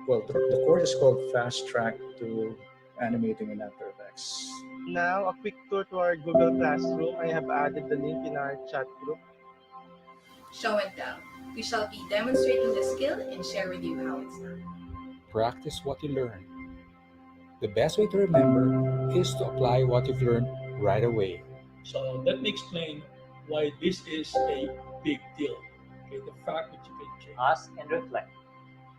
Well, the course is called Fast Track to Animating in After Effects. Now, a quick tour to our Google Classroom. I have added the link in our chat group. Show and tell. We shall be demonstrating the skill and share with you how it's done. Practice what you learn. The best way to remember is to apply what you've learned right away. So let me explain why this is a big deal. Okay, the fact that you can change. Ask and reflect.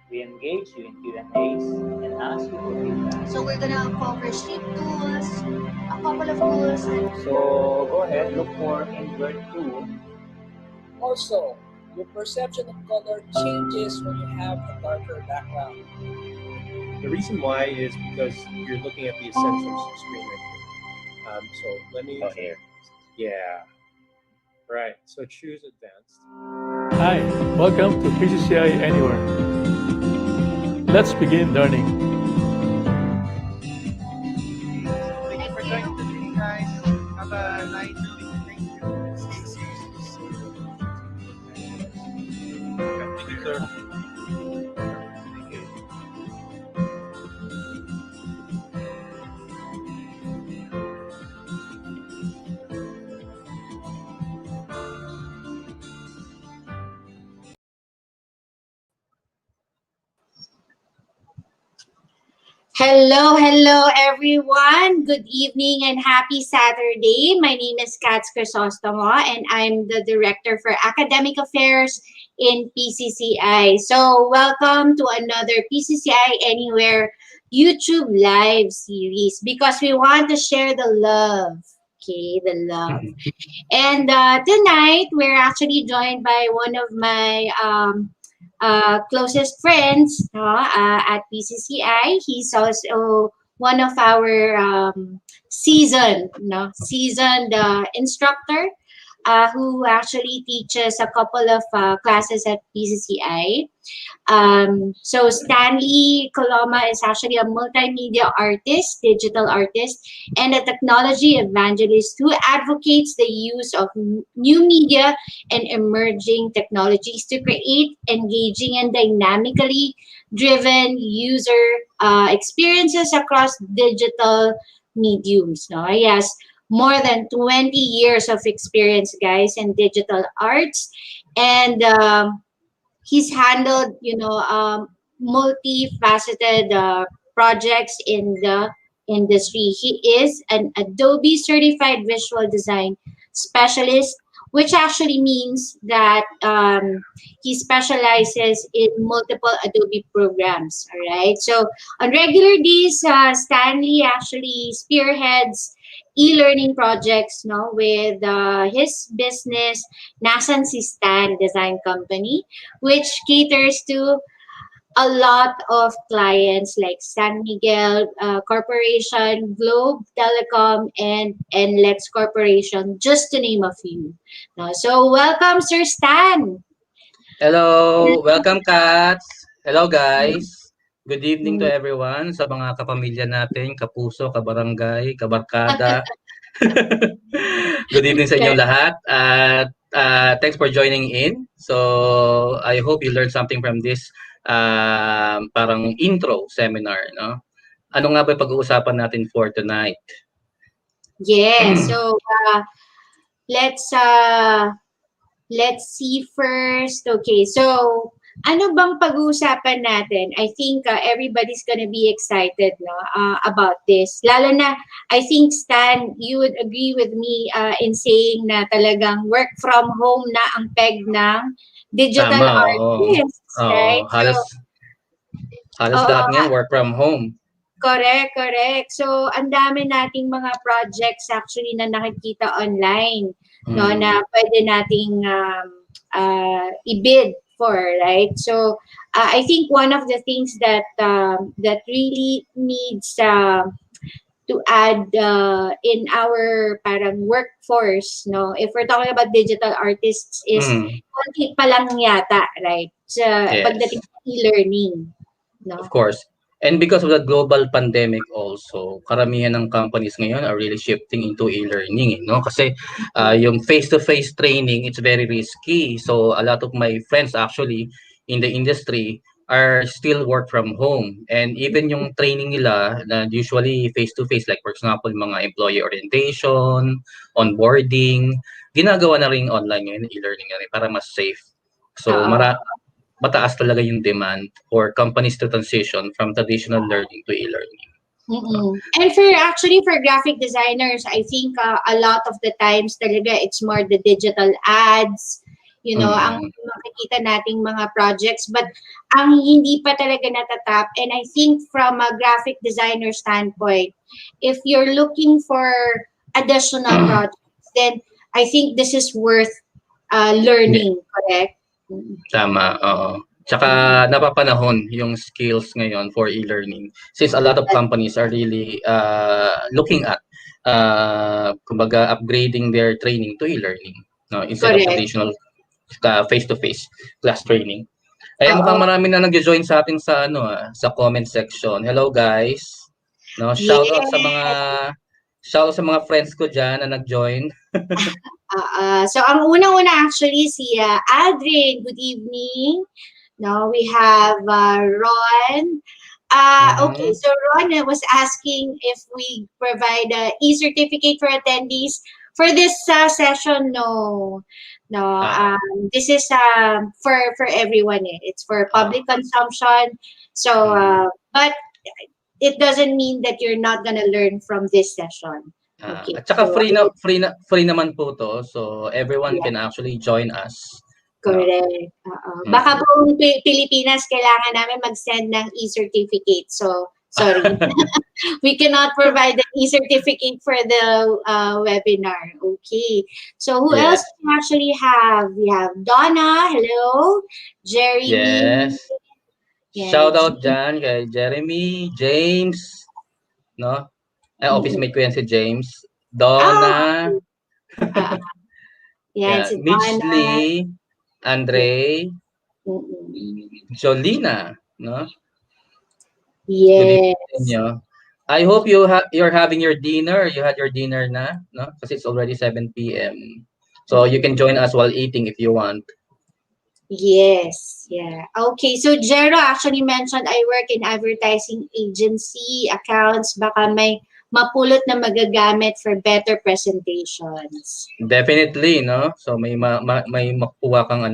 We engage you in Q&As and ask you for feedback. So we're gonna cover shape tools, a couple of tools. So go ahead, look for invert tool. Also, your perception of color changes when you have a darker background. The reason why is because you're looking at the essentials screen right here. So let me. Oh, here. Yeah. Right. So choose advanced. Hi, welcome to PCCI Anywhere. Let's begin learning. Thank you for joining today, guys. Have a nice week. Thank you. Thank you, sir. Thank you. Hello, everyone. Good evening and happy Saturday. My name is Katz Crisostomo and I'm the Director for Academic Affairs in PCCI. So welcome to another PCCI Anywhere YouTube live series because we want to share the love. Okay, the love. And tonight, we're actually joined by one of my closest friends at PCCI. He's also one of our seasoned instructor who actually teaches a couple of classes at PCCI. So Stanley Coloma is actually a multimedia artist, digital artist, and a technology evangelist who advocates the use of new media and emerging technologies to create engaging and dynamically driven user experiences across digital mediums. No? He has more than 20 years of experience, guys, in digital arts, and he's handled, multifaceted projects in the industry. He is an Adobe certified visual design specialist, which actually means that he specializes in multiple Adobe programs. All right. So on regular days, Stanley actually spearheads e-learning projects, with his business, Nasan Si Stan Design Company, which caters to a lot of clients like San Miguel Corporation, Globe Telecom, and Lex Corporation, just to name a few. No? So welcome, Sir Stan. Hello, welcome Kats. Hello guys. Good evening to everyone sa mga kapamilya natin, kapuso, kabarangay, kabarkada. Good evening sa inyong lahat. Thanks for joining in. So I hope you learned something from this parang intro seminar, no? Ano nga ba pag-uusapan natin for tonight? Yeah, so let's see first. Okay, so ano bang pag-uusapan natin? I think everybody's gonna be excited about this. Lalo na, I think, Stan, you would agree with me in saying na talagang work from home na ang peg ng digital artists, right? Halos lahat ngayon work from home. Correct. So, ang dami nating mga projects actually na nakikita online, na pwede nating i-bid for, right? So I think one of the things that really needs to add in our parang workforce, if we're talking about digital artists, is konti pa lang yata, right? Pagdating sa e-learning, Of course. And because of the global pandemic also, karamihan ng companies ngayon are really shifting into e-learning, Kasi yung face-to-face training, it's very risky. So a lot of my friends actually in the industry are still work from home. And even yung training nila na usually face-to-face, like for example, mga employee orientation, onboarding, ginagawa na rin online ngayon, e-learning na rin para mas safe. So mataas talaga yung demand for companies to transition from traditional learning to e-learning. And for graphic designers, I think a lot of the times talaga it's more the digital ads, ang makikita nating mga projects, but ang hindi pa talaga natatap. And I think from a graphic designer standpoint, if you're looking for additional projects, then I think this is worth learning, correct? Tama, oo. Tsaka napapanahon yung skills ngayon for e-learning since a lot of companies are really looking at kumbaga upgrading their training to e-learning, no, instead of traditional face-to-face class training. Ay mukhang marami na nag-join sa atin sa sa comment section. Hello guys. No, shout out sa mga friends ko diyan na nag-join. So ang unang-una actually si Aldrin, good evening. No, we have Ron. Okay, so Ron was asking if we provide a e-certificate for attendees for this session. No, this is for everyone. It's for public consumption. So, but it doesn't mean that you're not gonna learn from this session. Okay. At saka free naman po to, so everyone can actually join us. Correct. Baka po Pilipinas kailangan namin mag-send ng e-certificate. So, sorry. We cannot provide an e-certificate for the webinar. Okay. So, who else do we actually have? We have Donna. Hello. Jeremy. Yes. Shout out dyan kay Jeremy, James, no? Office mate ko yan si James. Donna. Si Mitch Donna. Lee. Andre, Jolina, no? Yes. I hope you're having your dinner. You had your dinner na, no? Because it's already 7 p.m. So you can join us while eating if you want. Yes, yeah. Okay, so Jero actually mentioned I work in advertising agency accounts. Baka may mapulot na magagamit for better presentations. Definitely, no? So may makuha kang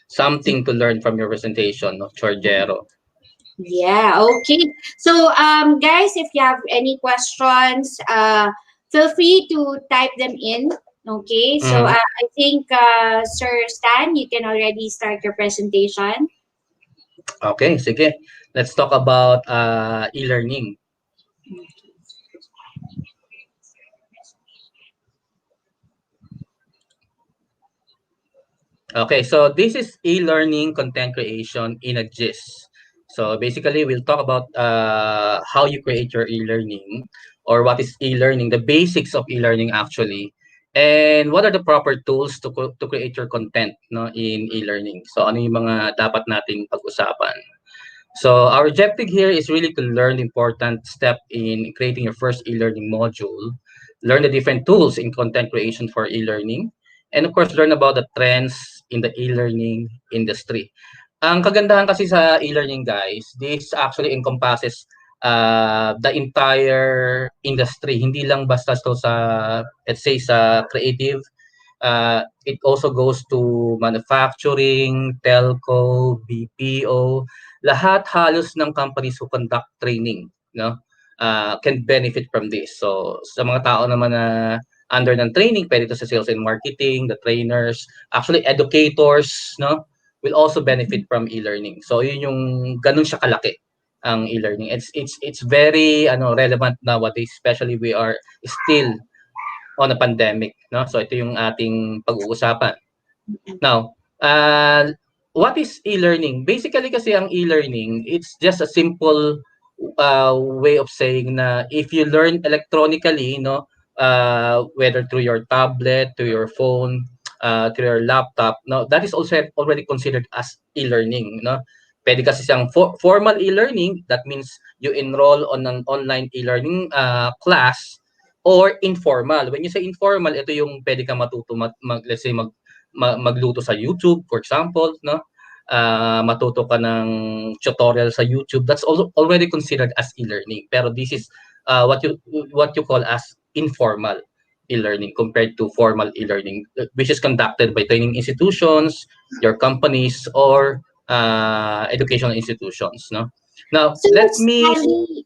something to learn from your presentation, no? Chorjero. Yeah, okay. So guys, if you have any questions, feel free to type them in. Okay, so I think Sir Stan, you can already start your presentation. Okay, sige. Let's talk about e-learning. Okay, so this is e-learning content creation in a gist. So basically, we'll talk about how you create your e-learning, or what is e-learning, the basics of e-learning actually, and what are the proper tools to create your content, no, in e-learning. So ano yung mga dapat nating pag-usapan. So our objective here is really to learn the important step in creating your first e-learning module, learn the different tools in content creation for e-learning, and of course, learn about the trends in the e-learning industry. Ang kagandahan kasi sa e-learning, guys, this actually encompasses the entire industry. Hindi lang basta to sa, let's say, sa creative. It also goes to manufacturing, telco, BPO. Lahat halos ng companies who conduct training, no, can benefit from this. So sa mga tao naman na under ng training, pwede ito sa sales and marketing, the trainers, actually educators, no, will also benefit from e-learning. So yun yung ganun siya kalaki ang e-learning. It's very relevant nowadays, especially we are still on a pandemic, no? So ito yung ating pag-uusapan. Now, what is e-learning? Basically kasi ang e-learning, it's just a simple way of saying na if you learn electronically, no, whether through your tablet, to your phone, to your laptop, no, that is also already considered as e-learning, no. Pwede kasi siyang formal e-learning, that means you enroll on an online e-learning class, or informal. When you say informal, ito yung pwede ka matuto let's say magluto sa YouTube, for example, no. matuto ka ng tutorial sa YouTube, that's also already considered as e-learning. Pero this is what you call as informal e-learning compared to formal e-learning, which is conducted by training institutions, your companies, or educational institutions. No. Now, So let me.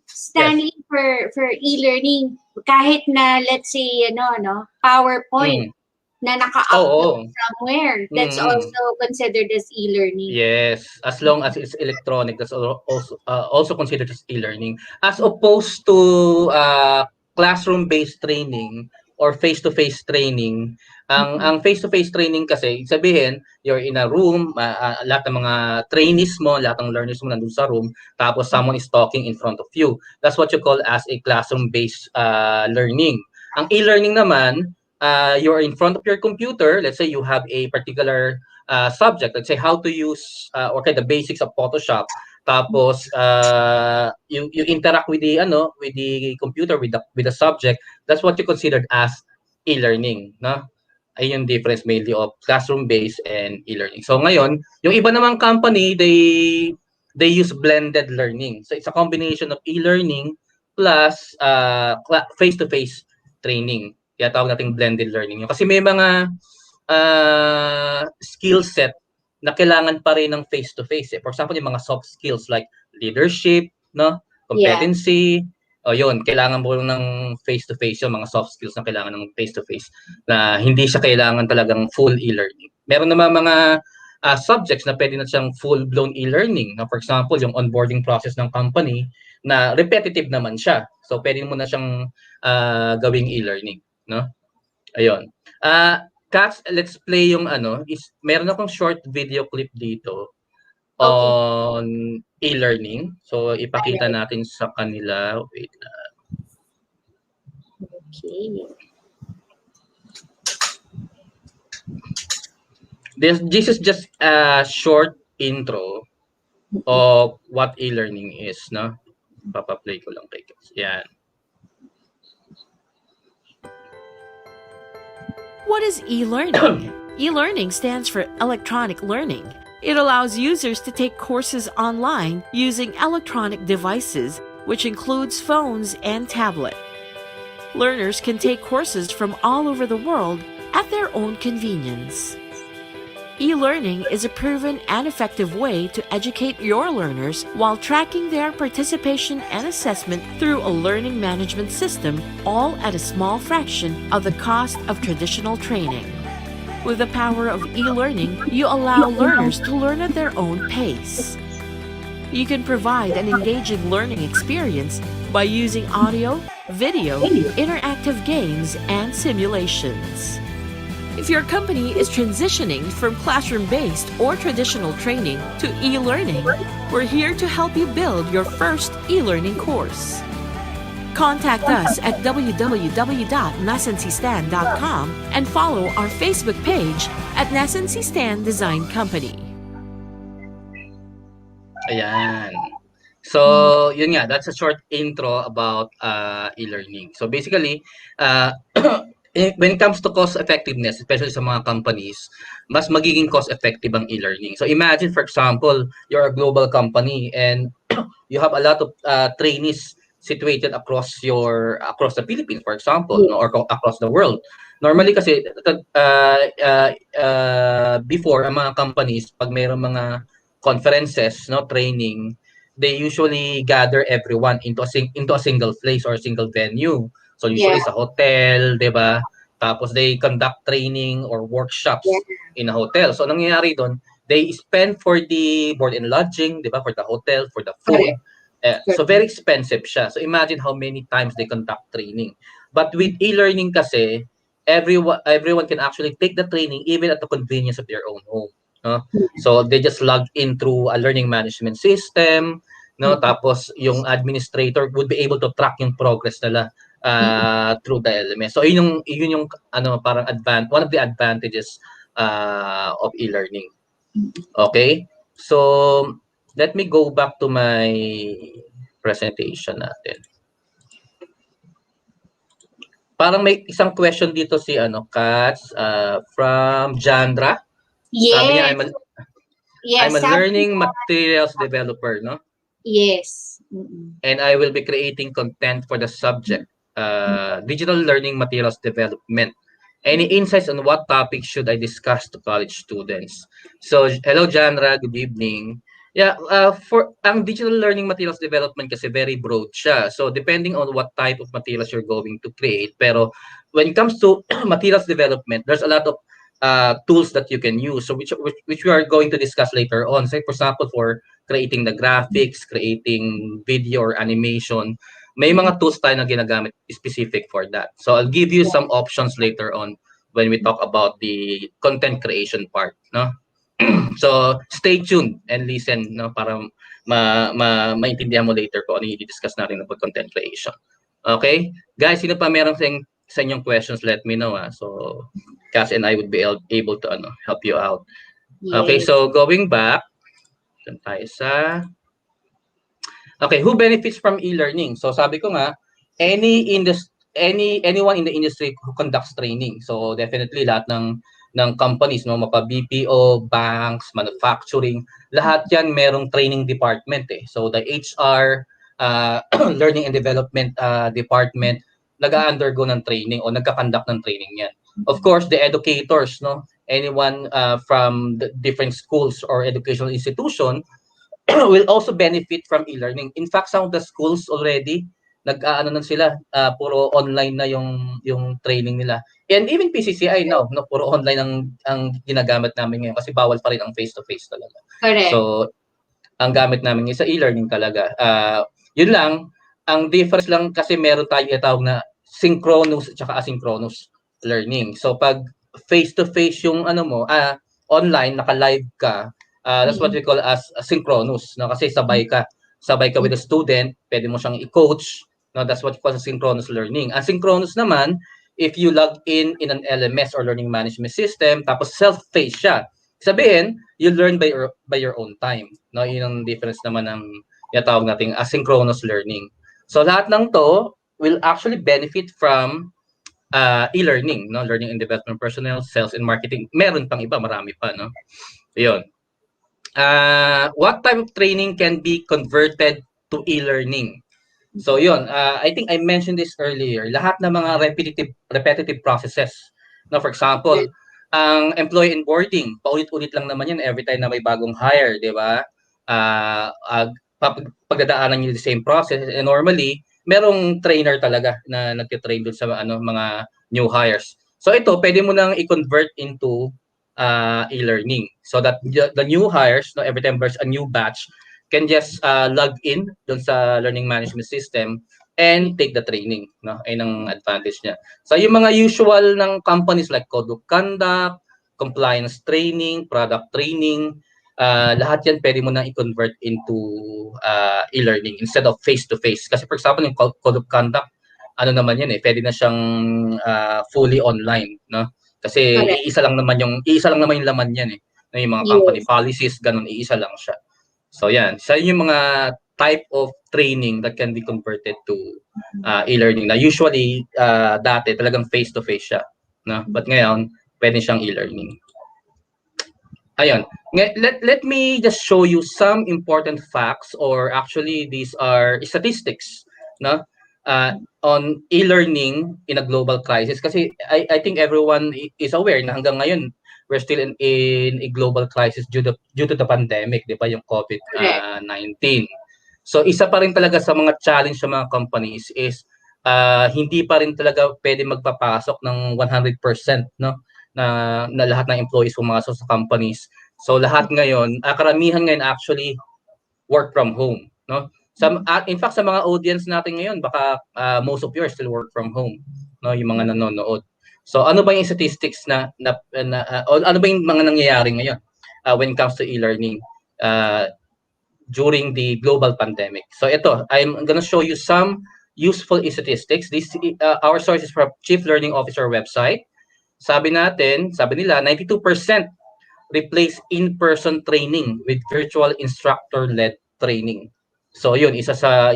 Stanley for e-learning, kahit na let's say PowerPoint na naka-upload somewhere, that's also considered as e-learning. Yes, as long as it's electronic, that's also considered as e-learning, as opposed to classroom-based training or face-to-face training. Ang face-to-face training kasi, sabihin, you're in a room, lahat ng mga trainees mo, lahat ng learners mo nandun sa room, tapos someone is talking in front of you. That's what you call as a classroom-based learning. Ang e-learning naman, you're in front of your computer. Let's say you have a particular subject. Let's say how to use the basics of Photoshop. Tapos you interact with the computer, with the subject. That's what you considered as e-learning, no? Ayun yung difference mainly of classroom-based and e-learning. So ngayon, yung iba namang company, they use blended learning. So it's a combination of e-learning plus face-to-face training. Kaya tawag nating blended learning. Kasi may mga skill set na kailangan pa rin ng face-to-face. For example, yung mga soft skills like leadership, no, competency, yun, kailangan mo ng face-to-face yung mga soft skills na kailangan ng face-to-face na hindi siya kailangan talagang full e-learning. Meron naman mga subjects na pwede na siyang full-blown e-learning. Na for example, yung onboarding process ng company na repetitive naman siya. So, pwede mo na siyang gawing e-learning, no? Ayun. Cats, let's play yung meron akong short video clip dito on e-learning. So, ipakita natin sa kanila. Wait na. Okay. This is just a short intro of what e-learning is, no? Papa-play ko lang kay Cats. Yan. What is e-learning? E-learning stands for electronic learning. It allows users to take courses online using electronic devices, which includes phones and tablets. Learners can take courses from all over the world at their own convenience. E-learning is a proven and effective way to educate your learners while tracking their participation and assessment through a learning management system, all at a small fraction of the cost of traditional training. With the power of e-learning, you allow learners to learn at their own pace. You can provide an engaging learning experience by using audio, video, interactive games, and simulations. If your company is transitioning from classroom-based or traditional training to e-learning, we're here to help you build your first e-learning course. Contact us at www.nasansistan.com and follow our Facebook page at Nasansistan Design Company. Ayan. So, yun nga, that's a short intro about e-learning. So basically, when it comes to cost effectiveness, especially sa mga companies, mas magiging cost effective ang e-learning. So imagine, for example, you're a global company and you have a lot of trainees situated across the Philippines, for example, or across the world. Normally kasi before ang mga companies, pag mayroong mga conferences, training, they usually gather everyone into a single place or a single venue. So usually sa hotel, 'di ba? Tapos they conduct training or workshops in a hotel. So nangyayari doon, they spend for the board and lodging, 'di ba? For the hotel, for the food. So very expensive siya. So imagine how many times they conduct training. But with e-learning kasi, everyone can actually take the training even at the convenience of their own home. No? So they just log in through a learning management system, no? Tapos yung administrator would be able to track yung progress nila through the LMS. So yun yung parang one of the advantages of e-learning. Okay? So let me go back to my presentation natin. Parang may isang question dito si Kats from Jandra. Yes. Sabi niya, Yes, I'm a sabi learning niya, materials developer, no? yes. Mm-mm. And I will be creating content for the subject, digital learning materials development. Any insights on what topic should I discuss to college students? So, hello, Janra. Good evening. Yeah, for ang digital learning materials development kasi very broad siya. So, depending on what type of materials you're going to create. Pero, when it comes to materials development, there's a lot of tools that you can use. So, which we are going to discuss later on. Say, for example, for creating the graphics, creating video or animation, may mga tools tayo na ginagamit specific for that. So I'll give you some options later on when we talk about the content creation part, no? So stay tuned and listen, no, para maintindihan mo later ko ano yung i-discuss natin about content creation. Okay? Guys, sino pa meron sa inyong questions, let me know. So Cass and I would be able to help you out. Okay, so going back, tayo sa okay, who benefits from e-learning? So sabi ko nga, anyone in the industry who conducts training. So definitely lahat ng companies, no, mapa BPO, banks, manufacturing, lahat 'yan merong training department eh. So the HR, learning and development department nag-undergo ng training o nagka-conduct ng training 'yan. Of course, the educators, no, anyone from the different schools or educational institution will also benefit from e-learning. In fact, some of the schools already nag-aano na sila, puro online na yung training nila. And even PCCI now, no, puro online ang ginagamit namin ngayon kasi bawal pa rin ang face-to-face talaga. Correct. So, ang gamit namin is sa e-learning talaga. Yun lang, ang difference lang kasi meron tayong itawag na synchronous at saka asynchronous learning. So, pag face-to-face yung online, naka-live ka, that's what we call as synchronous, no? Kasi sabay ka with the student, pwede mo siyang i-coach, no? That's what we call synchronous learning. Asynchronous naman, if you log in an LMS or learning management system, tapos self-paced siya. Sabihin, you learn by your own time, no? Yun ang difference naman ng tawag nating asynchronous learning. So lahat ng to will actually benefit from e-learning, no? Learning and development personnel, sales and marketing. Meron pang iba, marami pa, no? Yun. What type of training can be converted to e-learning? So yun, I think I mentioned this earlier. Lahat ng mga repetitive processes. No, for example, ang employee onboarding, paulit-ulit lang naman yan every time na may bagong hire, di ba? Pagdadaanan niyo the same process. And normally, merong trainer talaga na nagtitrain doon sa mga new hires. So ito, pwede mo nang i-convert into e-learning so that the new hires, no, every time there's a new batch, can just log in dun sa learning management system and take the training, no? Ayun ang advantage niya. So yung mga usual ng companies like code of conduct, compliance training, product training, lahat yan pwede mo na i-convert into e-learning instead of face-to-face. Kasi for example, yung code of conduct, ano naman yan pwede na siyang fully online, no? Kasi iisa lang naman yung laman niyan yung mga company policies, ganun, iisa lang siya. So yan, so yung mga type of training that can be converted to e-learning na usually dati talagang face-to-face siya, no? But ngayon, pwede siyang e-learning. Ayun. Let me just show you some important facts, or actually these are statistics, no? On e-learning in a global crisis. Kasi I think everyone is aware na hanggang ngayon we're still in a global crisis due to the pandemic, di ba, yung COVID-19. So isa pa rin talaga sa mga challenge sa mga companies is hindi pa rin talaga pwede magpapasok ng 100%, no, na lahat ng employees pumasok sa companies. So lahat ngayon, karamihan ngayon actually work from home, no? In fact, sa mga audience natin ngayon, baka most of you are still work from home, no, yung mga nanonood. So ano ba yung statistics o ano ba yung mga nangyayari ngayon when it comes to e-learning during the global pandemic? So ito, I'm gonna show you some useful statistics. Our source is from Chief Learning Officer website. Sabi nila 92% replace in-person training with virtual instructor-led training. So yun, isa sa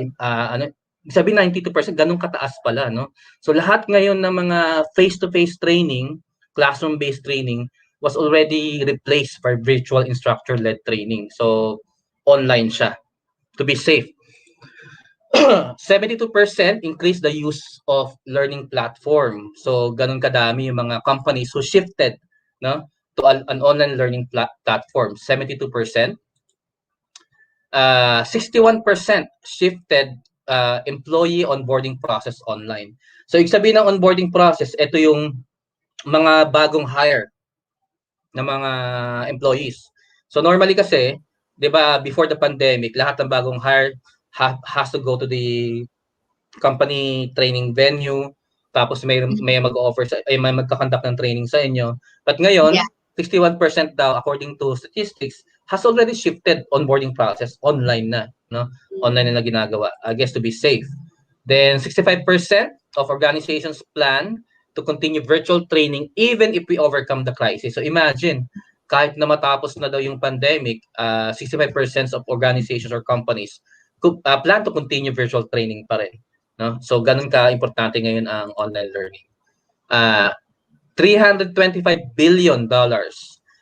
sabi 92%, ganun kataas pala, no? So lahat ngayon ng mga face-to-face training, classroom-based training, was already replaced by virtual instructor-led training. So, online siya to be safe. 72% increase the use of learning platform. So, ganun kadami yung mga companies who shifted, no, to an online learning platform. 72%. 61% shifted employee onboarding process online. So, ibig sabihin ng onboarding process, ito yung mga bagong hire na mga employees. So, normally kasi, di ba, before the pandemic, lahat ng bagong hire has to go to the company training venue, tapos may mag-offer may magka-conduct ng training sa inyo. But ngayon, 61% daw according to statistics has already shifted onboarding process online na, no? Online na ginagawa, I guess to be safe. Then 65% of organizations plan to continue virtual training even if we overcome the crisis. So imagine, kahit na matapos na daw yung pandemic, 65% of organizations or companies plan to continue virtual training pa rin. No? So ganun ka-importante ngayon ang online learning. $325 billion.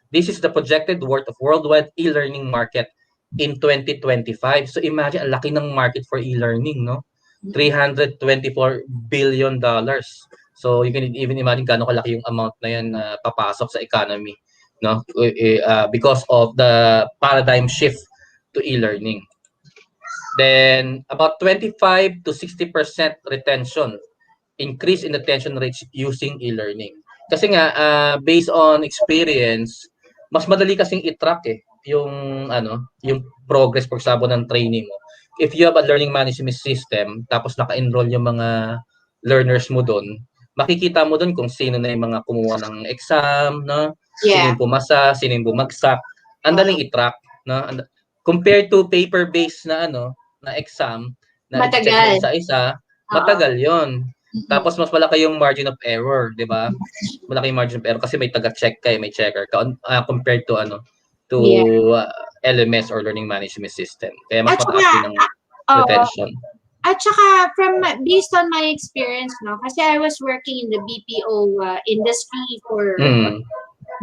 This is the projected worth of worldwide e-learning market in 2025. So imagine, ang laki ng market for e-learning, no? $324 billion. So you can even imagine gaano kalaki yung amount na yan na papasok sa economy, no? Because of the paradigm shift to e-learning. Then about 25 to 60% retention, increase in retention rates using e-learning. Kasi nga based on experience, mas madali kasing i-track yung yung progress for example ng training mo. If you have a learning management system tapos naka-enroll yung mga learners mo doon, makikita mo doon kung sino na yung mga kumuha ng exam, no? Sino yung pumasa, sino yung bumagsak. Ang daling i-track, no? Compared to paper-based na na exam na i-check mo isa-isa, matagal 'yon. Tapos mas malaki yung margin of error, 'di ba? Malaki yung margin of error kasi may taga-check ka, may checker ka compared to LMS or learning management system. Kaya mas mataas din ang retention. At saka based on my experience, no, kasi I was working in the BPO industry for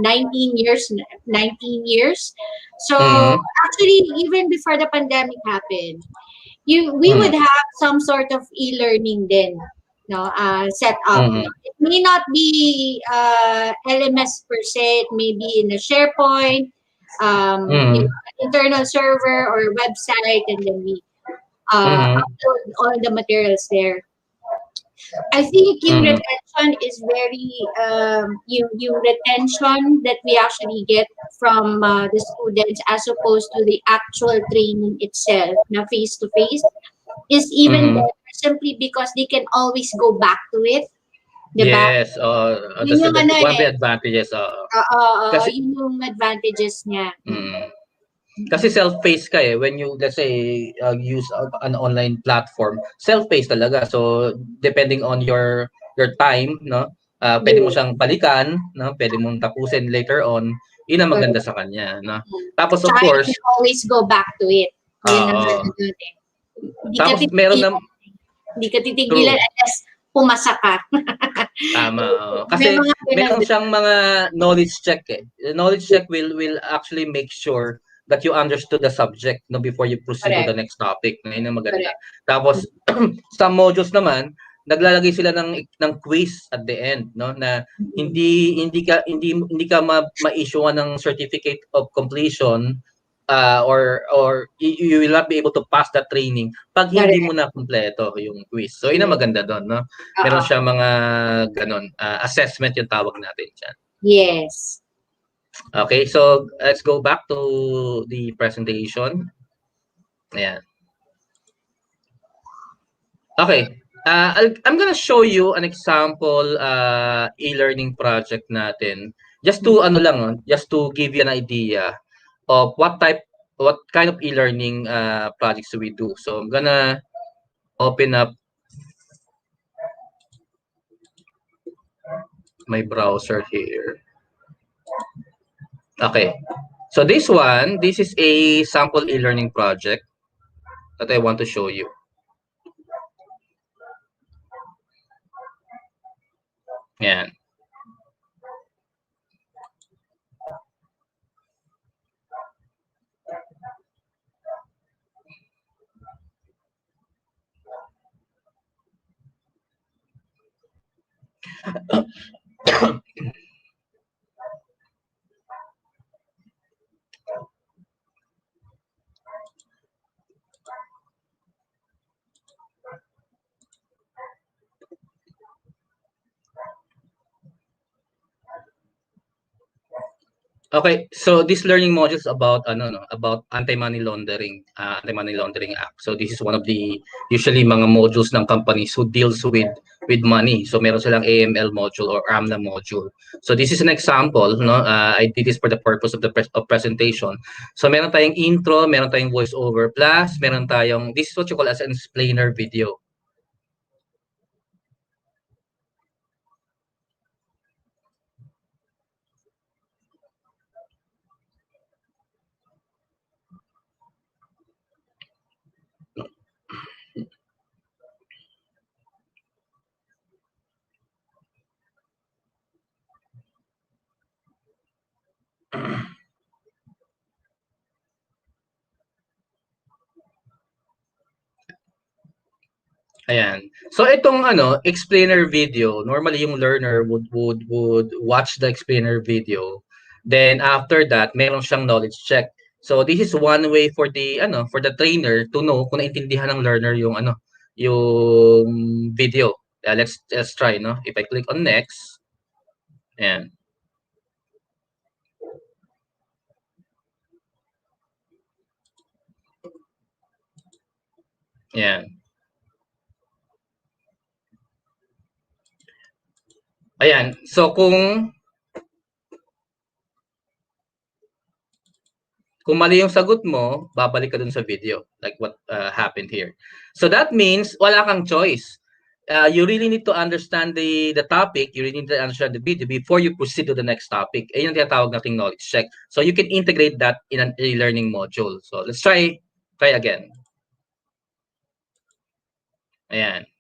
19 years. So actually, even before the pandemic happened, we would have some sort of e-learning then, no, set up. It may not be LMS per se. It may be in a SharePoint, internal server or website, and then we upload all the materials there. I think yung retention is very yung retention that we actually get from the students as opposed to the actual training itself na face to face is even better simply because they can always go back to it. Diba? Yes, that's one of the advantages. Kasi yun yung advantages niya. Kasi self-paced ka when you, let's say, use an online platform, self-paced talaga. So, depending on your time, no? Pwede mo siyang balikan, no? Pwede mong tapusin later on. Yun ang maganda sa kanya, no? Tapos, of course, you can always go back to it. Tapos, meron na... Hindi ka titigilan unless pumasa ka. Tama. Kasi meron siyang mga knowledge check The knowledge check will actually make sure that you understood the subject before you proceed to the next topic. Yun ang maganda. Tapos sa modules naman, naglalagay sila ng quiz at the end, no, na hindi ka ma-issuean ng certificate of completion or you will not be able to pass that training pag hindi mo na kumpleto yung quiz. So yun ang maganda doon, no? Meron siya mga ganon assessment yung tawag natin diyan. Yes. Okay, so let's go back to the presentation. Ayan. Okay, I'm gonna show you an example e-learning project natin. Just to just to give you an idea of what kind of e-learning projects we do. So I'm gonna open up my browser here. Okay, so this is a sample e-learning project that I want to show you. Yan. Okay, so this learning module is about about anti-money laundering, anti-money laundering act. So this is one of the usually mga modules ng companies who deals with money. So meron silang AML module or AMLA module. So this is an example, no? I did this for the purpose of the presentation. So meron tayong intro, meron tayong voiceover, plus meron tayong, this is what you call as an explainer video. Ayan. So itong explainer video, normally yung learner would watch the explainer video. Then after that, meron siyang knowledge check. So this is one way for the for the trainer to know kung naintindihan ng learner yung yung video. Let's try, no? If I click on next. Ayan. Ayan. Ayan. So kung mali yung sagot mo, babalik ka dun sa video, like what happened here. So that means wala kang choice. You really need to understand the topic, you really need to understand the video before you proceed to the next topic. Ayun yung tinatawag nating knowledge check. So you can integrate that in an e-learning module. So let's try again. Ayan.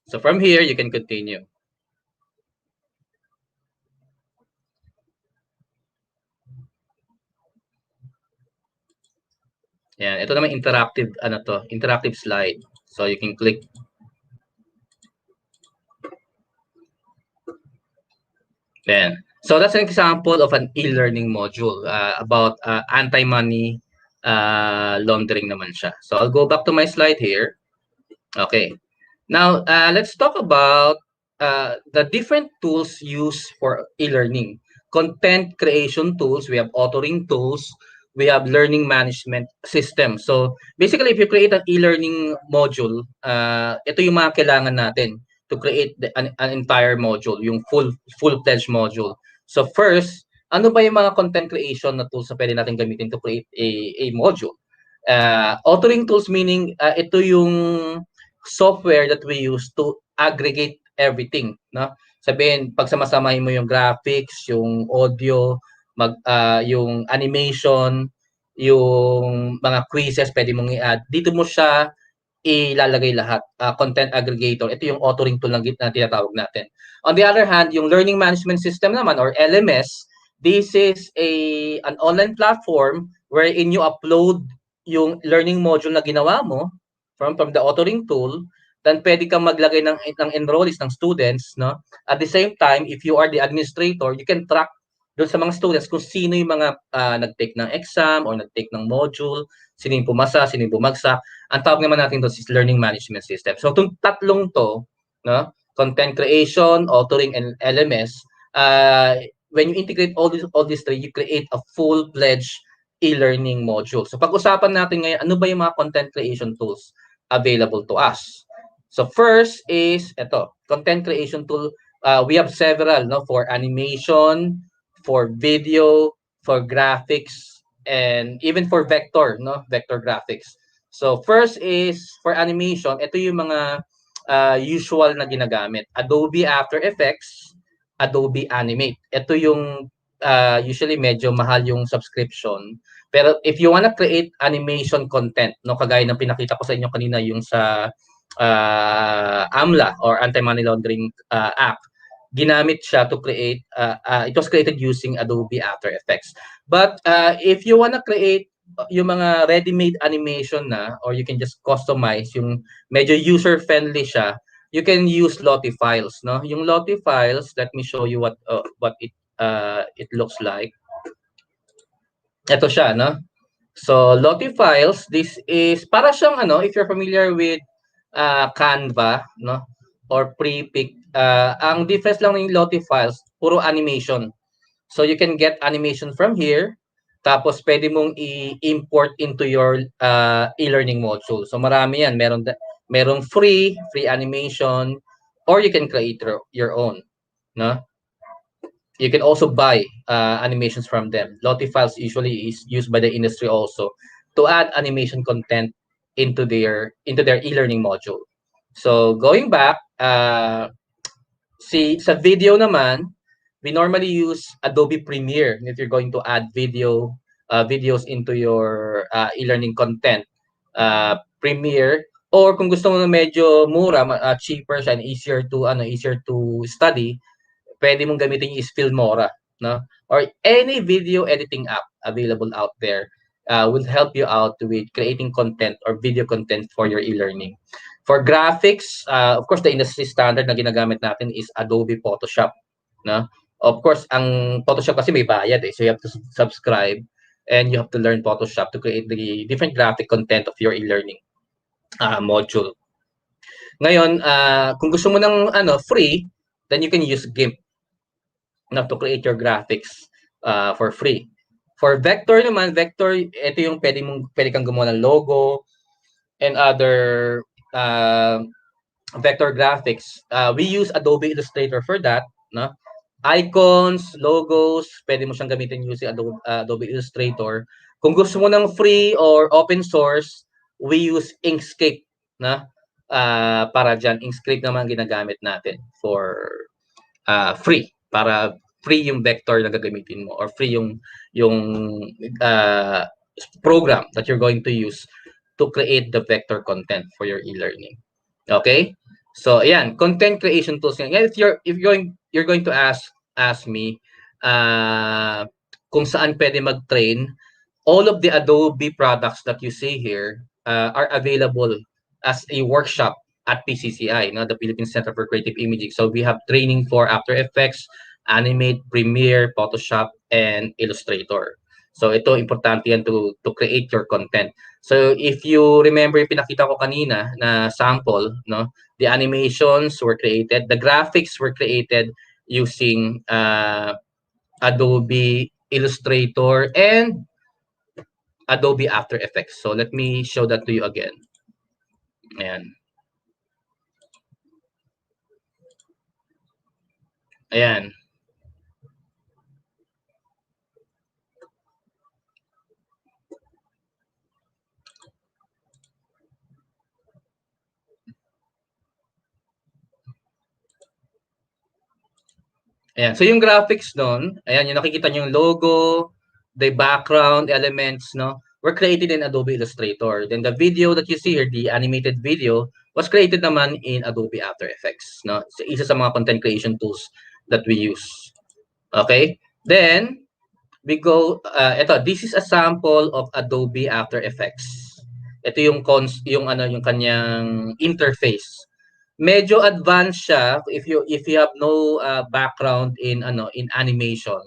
So from here, you can continue. Ayan, ito naman interactive interactive slide. So you can click. Ayan. So that's an example of an e-learning module about anti-money laundering naman siya. So I'll go back to my slide here. Okay. Now, let's talk about the different tools used for e-learning. Content creation tools, we have authoring tools, we have learning management system. So, basically, if you create an e-learning module, ito yung mga kailangan natin to create an entire module, yung full-fledged module. So, first, ano ba yung mga content creation na tools na pwede natin gamitin to create a module? Authoring tools meaning, ito yung software that we use to aggregate everything, no? Sabihin, pagsamasamahin mo yung graphics, yung audio, yung animation, yung mga quizzes, pwede mong i-add. Dito mo siya ilalagay lahat. Content aggregator. Ito yung authoring tool na tinatawag natin. On the other hand, yung learning management system naman or LMS, this is an online platform wherein you upload yung learning module na ginawa mo from the authoring tool, then pwede kang maglagay ng enrollees, ng students, no? At the same time, if you are the administrator, you can track doon sa mga students kung sino yung mga nag-take ng exam or nag-take ng module, sino yung pumasa, sino yung bumagsak. Ang tawag naman natin doon is learning management system. So itong tatlong to, no? Content creation, authoring, and LMS, when you integrate all these three, you create a full-fledged e-learning module. So pag-usapan natin ngayon, ano ba yung mga content creation tools available to us? So first is ito, content creation tool. We have several, no, for animation, for video, for graphics, and even for vector, no, vector graphics. So first is for animation. Ito yung mga usual na ginagamit. Adobe After Effects, Adobe Animate. Ito yung usually medyo mahal yung subscription. Pero if you wanna create animation content, no, kagaya ng pinakita ko sa inyo kanina yung sa AMLA or Anti-Money Laundering Act, ginamit siya to create, it was created using Adobe After Effects. But if you wanna create yung mga ready-made animation na, or you can just customize yung medyo user-friendly siya, you can use Lottie files, no? Yung Lottie files, let me show you what it looks like. Ito siya, no? So, Lottie files, this is para siyang ano, if you're familiar with Canva, no? Or pre-pick, ang difference lang ng Lottie files, puro animation. So, you can get animation from here. Tapos, pwede mong i-import into your e-learning module. So, marami yan. Merong free animation, or you can create your own. No? You can also buy animations from them. Lottie files usually is used by the industry also to add animation content into their e-learning module. So, going back, sa video naman, we normally use Adobe Premiere if you're going to add videos into your e-learning content. Premiere, or kung gusto mo na medyo mura, cheaper siya and easier to study, pwede mong gamitin yung Filmora, no? Or any video editing app available out there will help you out with creating content or video content for your e-learning. For graphics, of course, the industry standard na ginagamit natin is Adobe Photoshop, no? Of course, ang Photoshop kasi may bayad so you have to subscribe and you have to learn Photoshop to create the different graphic content of your e-learning module. Ngayon, kung gusto mo ng free, then you can use GIMP to create your graphics for free. For vector naman, ito yung pwede kang gumawa ng logo and other vector graphics. We use Adobe Illustrator for that, no? Icons, logos, pwede mo siyang gamitin using Adobe Illustrator. Kung gusto mo ng free or open source, we use Inkscape, na? Para dyan, Inkscape naman ginagamit natin for free, para free yung vector na gagamitin mo, or free yung program that you're going to use to create the vector content for your e-learning. Okay? So, ayan, content creation tools. If you're going to ask me kung saan pwede mag-train, all of the Adobe products that you see here are available as a workshop at PCCI, the Philippine Center for Creative Imaging. So we have training for After Effects, Animate, Premiere, Photoshop, and Illustrator. So ito, importante yan to create your content. So if you remember yung pinakita ko kanina na sample, no, the animations were created, the graphics were created using Adobe Illustrator and Adobe After Effects. So let me show that to you again. Ayan. Ayan. Ayan. So yung graphics nun, ayan, yung nakikita nyo yung logo, the background elements, no, were created in Adobe Illustrator. Then the video that you see here, the animated video, was created naman in Adobe After Effects, no. So isa sa mga content creation tools that we use. Okay? Then we go, this is a sample of Adobe After Effects. Ito yung kanyang interface. Medyo advanced siya if you have no background in animation,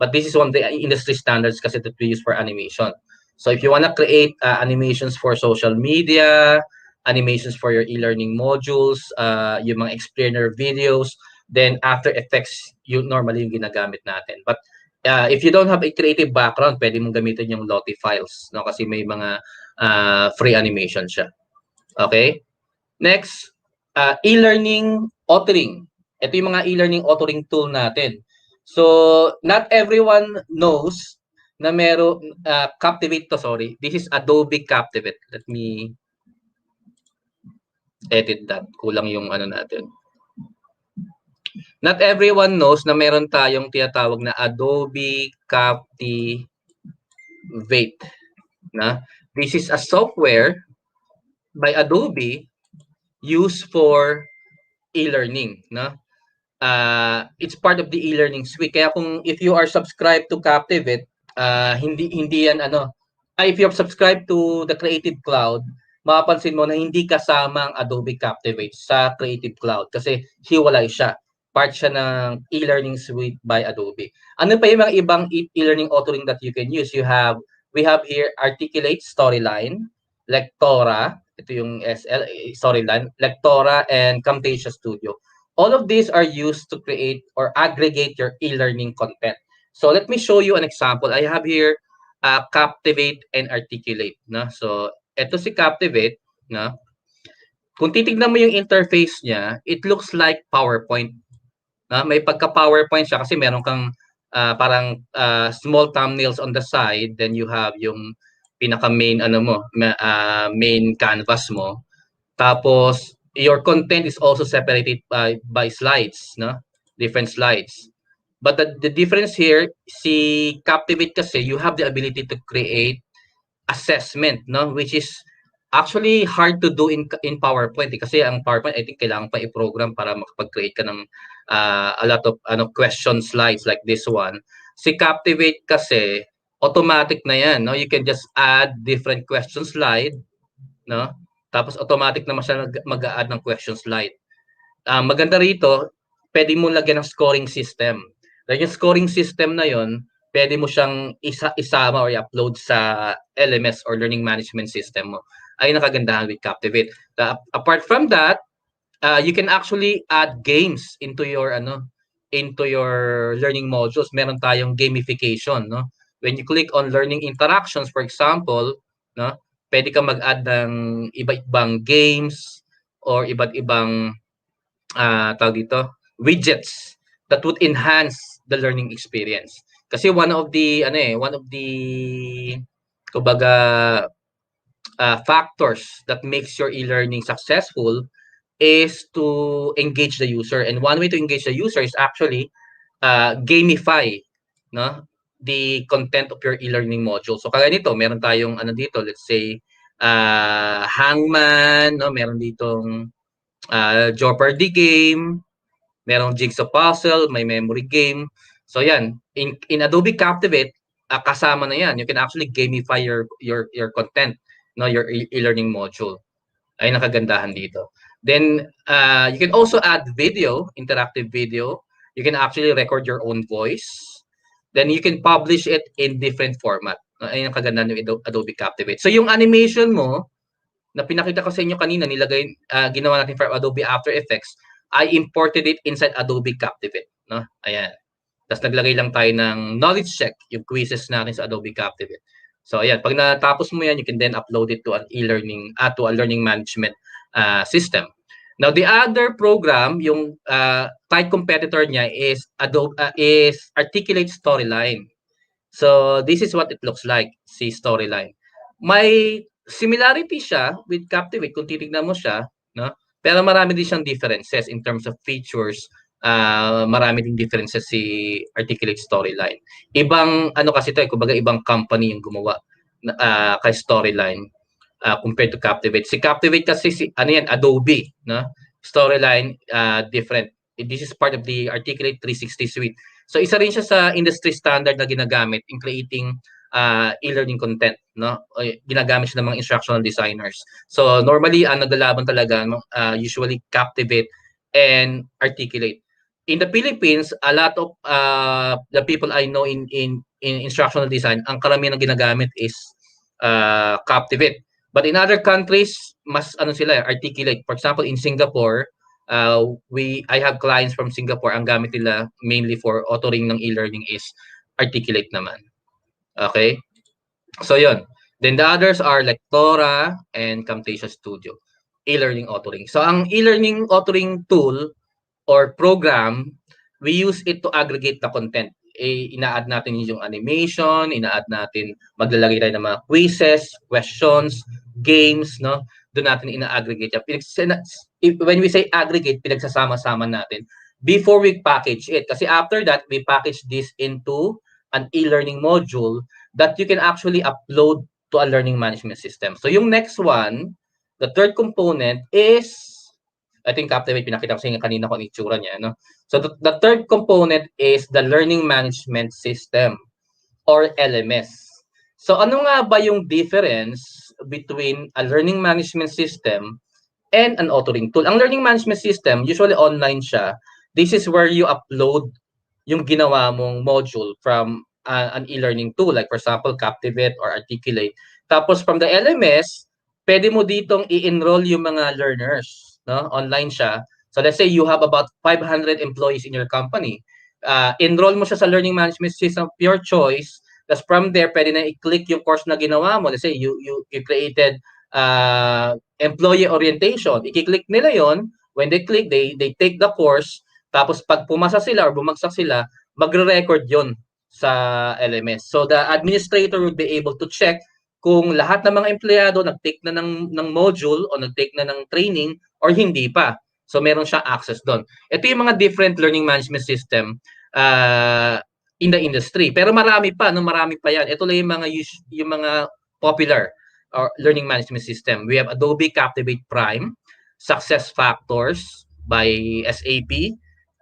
but this is one of the industry standards kasi that we use for animation. So if you want to create animations for social media, animations for your e-learning modules, yung mga explainer videos, then After Effects yung normally yung ginagamit natin. But if you don't have a creative background, pwede mong gamitin yung Lottie files, no, kasi may mga free animation siya. Okay? Next, e-learning authoring. Ito yung mga e-learning authoring tool natin. So, not everyone knows na meron Captivate to, sorry. This is Adobe Captivate. Let me edit that. Kulang yung natin. Not everyone knows na meron tayong tinatawag na Adobe Captivate. Na? This is a software by Adobe used for e-learning, no? It's part of the e-learning suite. Kaya if you are subscribed to Captivate, hindi yan if you're subscribed to the Creative Cloud, mapapansin mo na hindi kasama ang Adobe Captivate sa Creative Cloud kasi hiwalay siya. Part siya ng e-learning suite by Adobe. Ano pa yung mga ibang e-learning authoring that you can use? We have here Articulate, Storyline, Lectora, ito yung SL, Storyline, Lectora, and Camtasia Studio. All of these are used to create or aggregate your e-learning content. So let me show you an example. I have here Captivate and Articulate. No? So ito si Captivate. No? Kung titignan mo yung interface niya, it looks like PowerPoint. May pagka-PowerPoint siya kasi meron kang parang small thumbnails on the side, then you have yung pinaka-main main canvas mo. Tapos your content is also separated by slides, no? Different slides. But the difference here, si Captivate kasi, you have the ability to create assessment, no? Which is actually hard to do in PowerPoint kasi ang PowerPoint I think kailangan pa i-program para makapag-create ka ng a lot of question slides like this one. Si Captivate kasi automatic na yan, no? You can just add different question slide, no? Tapos automatic naman siya mag-a-add ng question slide. Maganda rito, pwede mo lagyan ng scoring system. Then yung scoring system na yon, pwede mo siyang isama or i-upload sa LMS or learning management system mo. Ay nakagandahan with Captivate. Apart from that, you can actually add games into your learning modules. Meron tayong gamification, no? When you click on learning interactions, for example, no, pwede kang mag-add ng iba-ibang games or iba't ibang tawag dito, widgets that would enhance the learning experience. Kasi one of the kumbaga factors that makes your e-learning successful is to engage the user. And one way to engage the user is actually gamify, no, the content of your e-learning module. So kaya nito, meron tayong dito, let's say Hangman, no, meron ditong Jeopardy game, merong jigsaw puzzle, may memory game. So yan, in Adobe Captivate, kasama na yan. You can actually gamify your content, no, your e-learning module. Ay nakagandahan dito. Then you can also add video, interactive video. You can actually record your own voice. Then you can publish it in different format. Ay nakagandahan ng Adobe Captivate. So yung animation mo na pinakita ko sa inyo kanina, ginawa natin for Adobe After Effects, I imported it inside Adobe Captivate, no? Ayan. Tapos naglagay lang tayo ng knowledge check, yung quizzes natin sa Adobe Captivate. So ayan, pag natapos mo yan, you can then upload it to an e-learning to a learning management system. Now the other program, yung tight competitor niya is Articulate Storyline. So this is what it looks like, si Storyline. May similarity siya with Captivate kung titignan mo siya, no? Pero marami din siyang differences in terms of features. Marami din differences si Articulate Storyline. Ibang kasi ito, kumbaga ibang company yung gumawa kay Storyline compared to Captivate. Si Captivate kasi Adobe, no? Storyline different. This is part of the Articulate 360 suite. So isa rin siya sa industry standard na ginagamit in creating e-learning content, no? Ginagamit siya ng mga instructional designers. So normally naglalaban talaga usually Captivate and Articulate. In the Philippines, a lot of the people I know in instructional design, ang karamihan na ginagamit is Captivate. But in other countries, mas Articulate. For example, in Singapore, I have clients from Singapore, ang gamit nila mainly for authoring ng e-learning is Articulate naman. Okay? So yun. Then the others are Lectora and Camtasia Studio. E-learning authoring. So ang e-learning authoring tool or program, we use it to aggregate the content. Ina-add natin yung animation, ina-add natin, maglalagay tayo ng mga quizzes, questions, games, no? Doon natin ina-aggregate. When we say aggregate, pinagsasama-sama natin before we package it. Kasi after that, we package this into an e-learning module that you can actually upload to a learning management system. So yung next one, the third component is, I think Captivate, pinakita ko sa inyo kanina kung itsura niya, no? So the third component is the learning management system or LMS. So ano nga ba yung difference between a learning management system and an authoring tool? Ang learning management system, usually online siya. This is where you upload yung ginawa mong module from an e-learning tool, like for example, Captivate or Articulate. Tapos from the LMS, pwede mo ditong i-enroll yung mga learners, no? Online siya. So let's say you have about 500 employees in your company. Enroll mo siya sa learning management system of your choice. Tapos from there, pwede na i-click yung course na ginawa mo. Let's say you created employee orientation. I-click nila yon. When they click, they take the course. Tapos pag pumasa sila or bumagsak sila, magre-record yon sa LMS. So the administrator will be able to check kung lahat ng mga empleyado nag-take na ng module o nag-take na ng training or hindi pa. So meron siyang access doon. Ito yung mga different learning management system in the industry. Pero marami pa, no, marami pa yan. Ito lang yung mga popular or learning management system. We have Adobe Captivate Prime, Success Factors by SAP,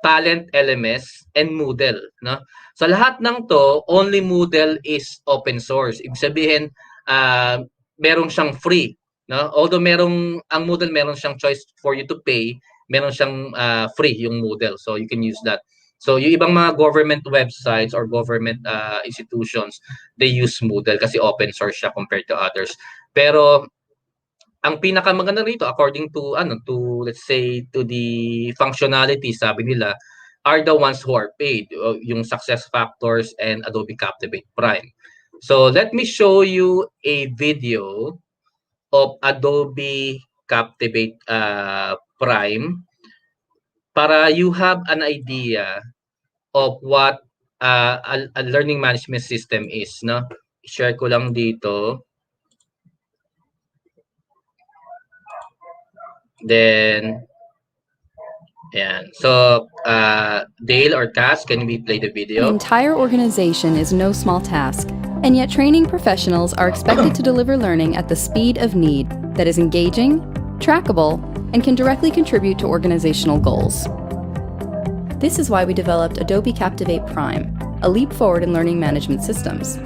Talent LMS, and Moodle. No? Sa lahat ng to, only Moodle is open source. Ibig sabihin, meron siyang free. No? Although ang Moodle meron siyang choice for you to pay, meron siyang free yung Moodle. So you can use that. So yung ibang mga government websites or government institutions, they use Moodle kasi open source siya compared to others. Pero ang pinakamaganda rito according to let's say to the functionality, sabi nila, are the ones who are paid, yung Success Factors and Adobe Captivate Prime. So let me show you a video of Adobe Captivate Prime para you have an idea of what a learning management system is, no? Share ko lang dito. Then, yeah. So, Dale or Cass, can we play the video? An entire organization is no small task, and yet training professionals are expected to deliver learning at the speed of need that is engaging, trackable, and can directly contribute to organizational goals. This is why we developed Adobe Captivate Prime, a leap forward in learning management systems.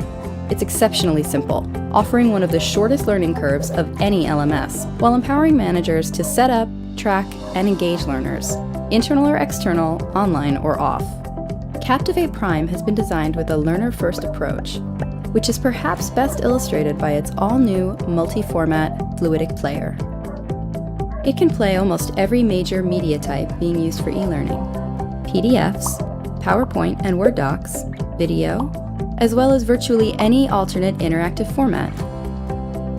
It's exceptionally simple, offering one of the shortest learning curves of any LMS, while empowering managers to set up, track, and engage learners, internal or external, online or off. Captivate Prime has been designed with a learner-first approach, which is perhaps best illustrated by its all-new multi-format fluidic player. It can play almost every major media type being used for e-learning: PDFs, PowerPoint and Word docs, video, as well as virtually any alternate interactive format.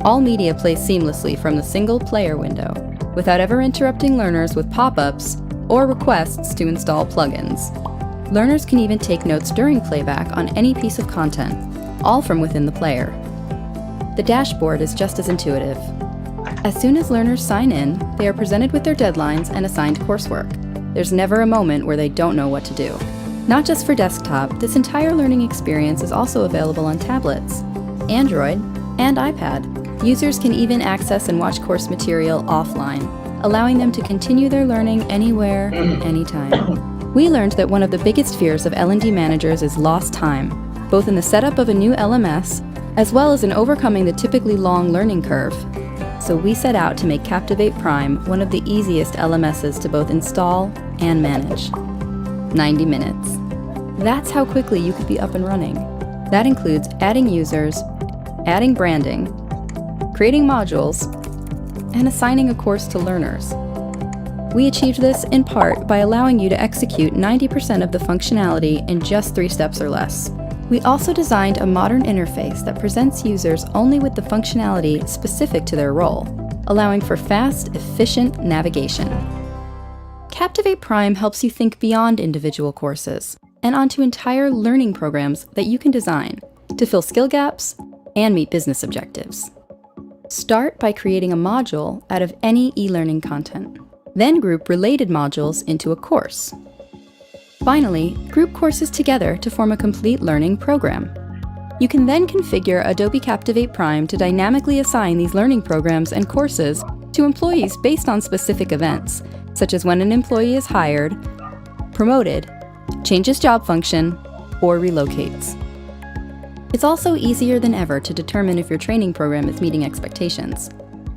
All media plays seamlessly from the single player window, without ever interrupting learners with pop-ups or requests to install plugins. Learners can even take notes during playback on any piece of content, all from within the player. The dashboard is just as intuitive. As soon as learners sign in, they are presented with their deadlines and assigned coursework. There's never a moment where they don't know what to do. Not just for desktop, this entire learning experience is also available on tablets, Android, and iPad. Users can even access and watch course material offline, allowing them to continue their learning anywhere, anytime. We learned that one of the biggest fears of L&D managers is lost time, both in the setup of a new LMS, as well as in overcoming the typically long learning curve. So we set out to make Captivate Prime one of the easiest LMSs to both install and manage. 90 minutes. That's how quickly you could be up and running. That includes adding users, adding branding, creating modules, and assigning a course to learners. We achieved this in part by allowing you to execute 90% of the functionality in just 3 steps or less. We also designed a modern interface that presents users only with the functionality specific to their role, allowing for fast, efficient navigation. Captivate Prime helps you think beyond individual courses and onto entire learning programs that you can design to fill skill gaps and meet business objectives. Start by creating a module out of any e-learning content. Then group related modules into a course. Finally, group courses together to form a complete learning program. You can then configure Adobe Captivate Prime to dynamically assign these learning programs and courses to employees based on specific events, such as when an employee is hired, promoted, changes job function, or relocates. It's also easier than ever to determine if your training program is meeting expectations.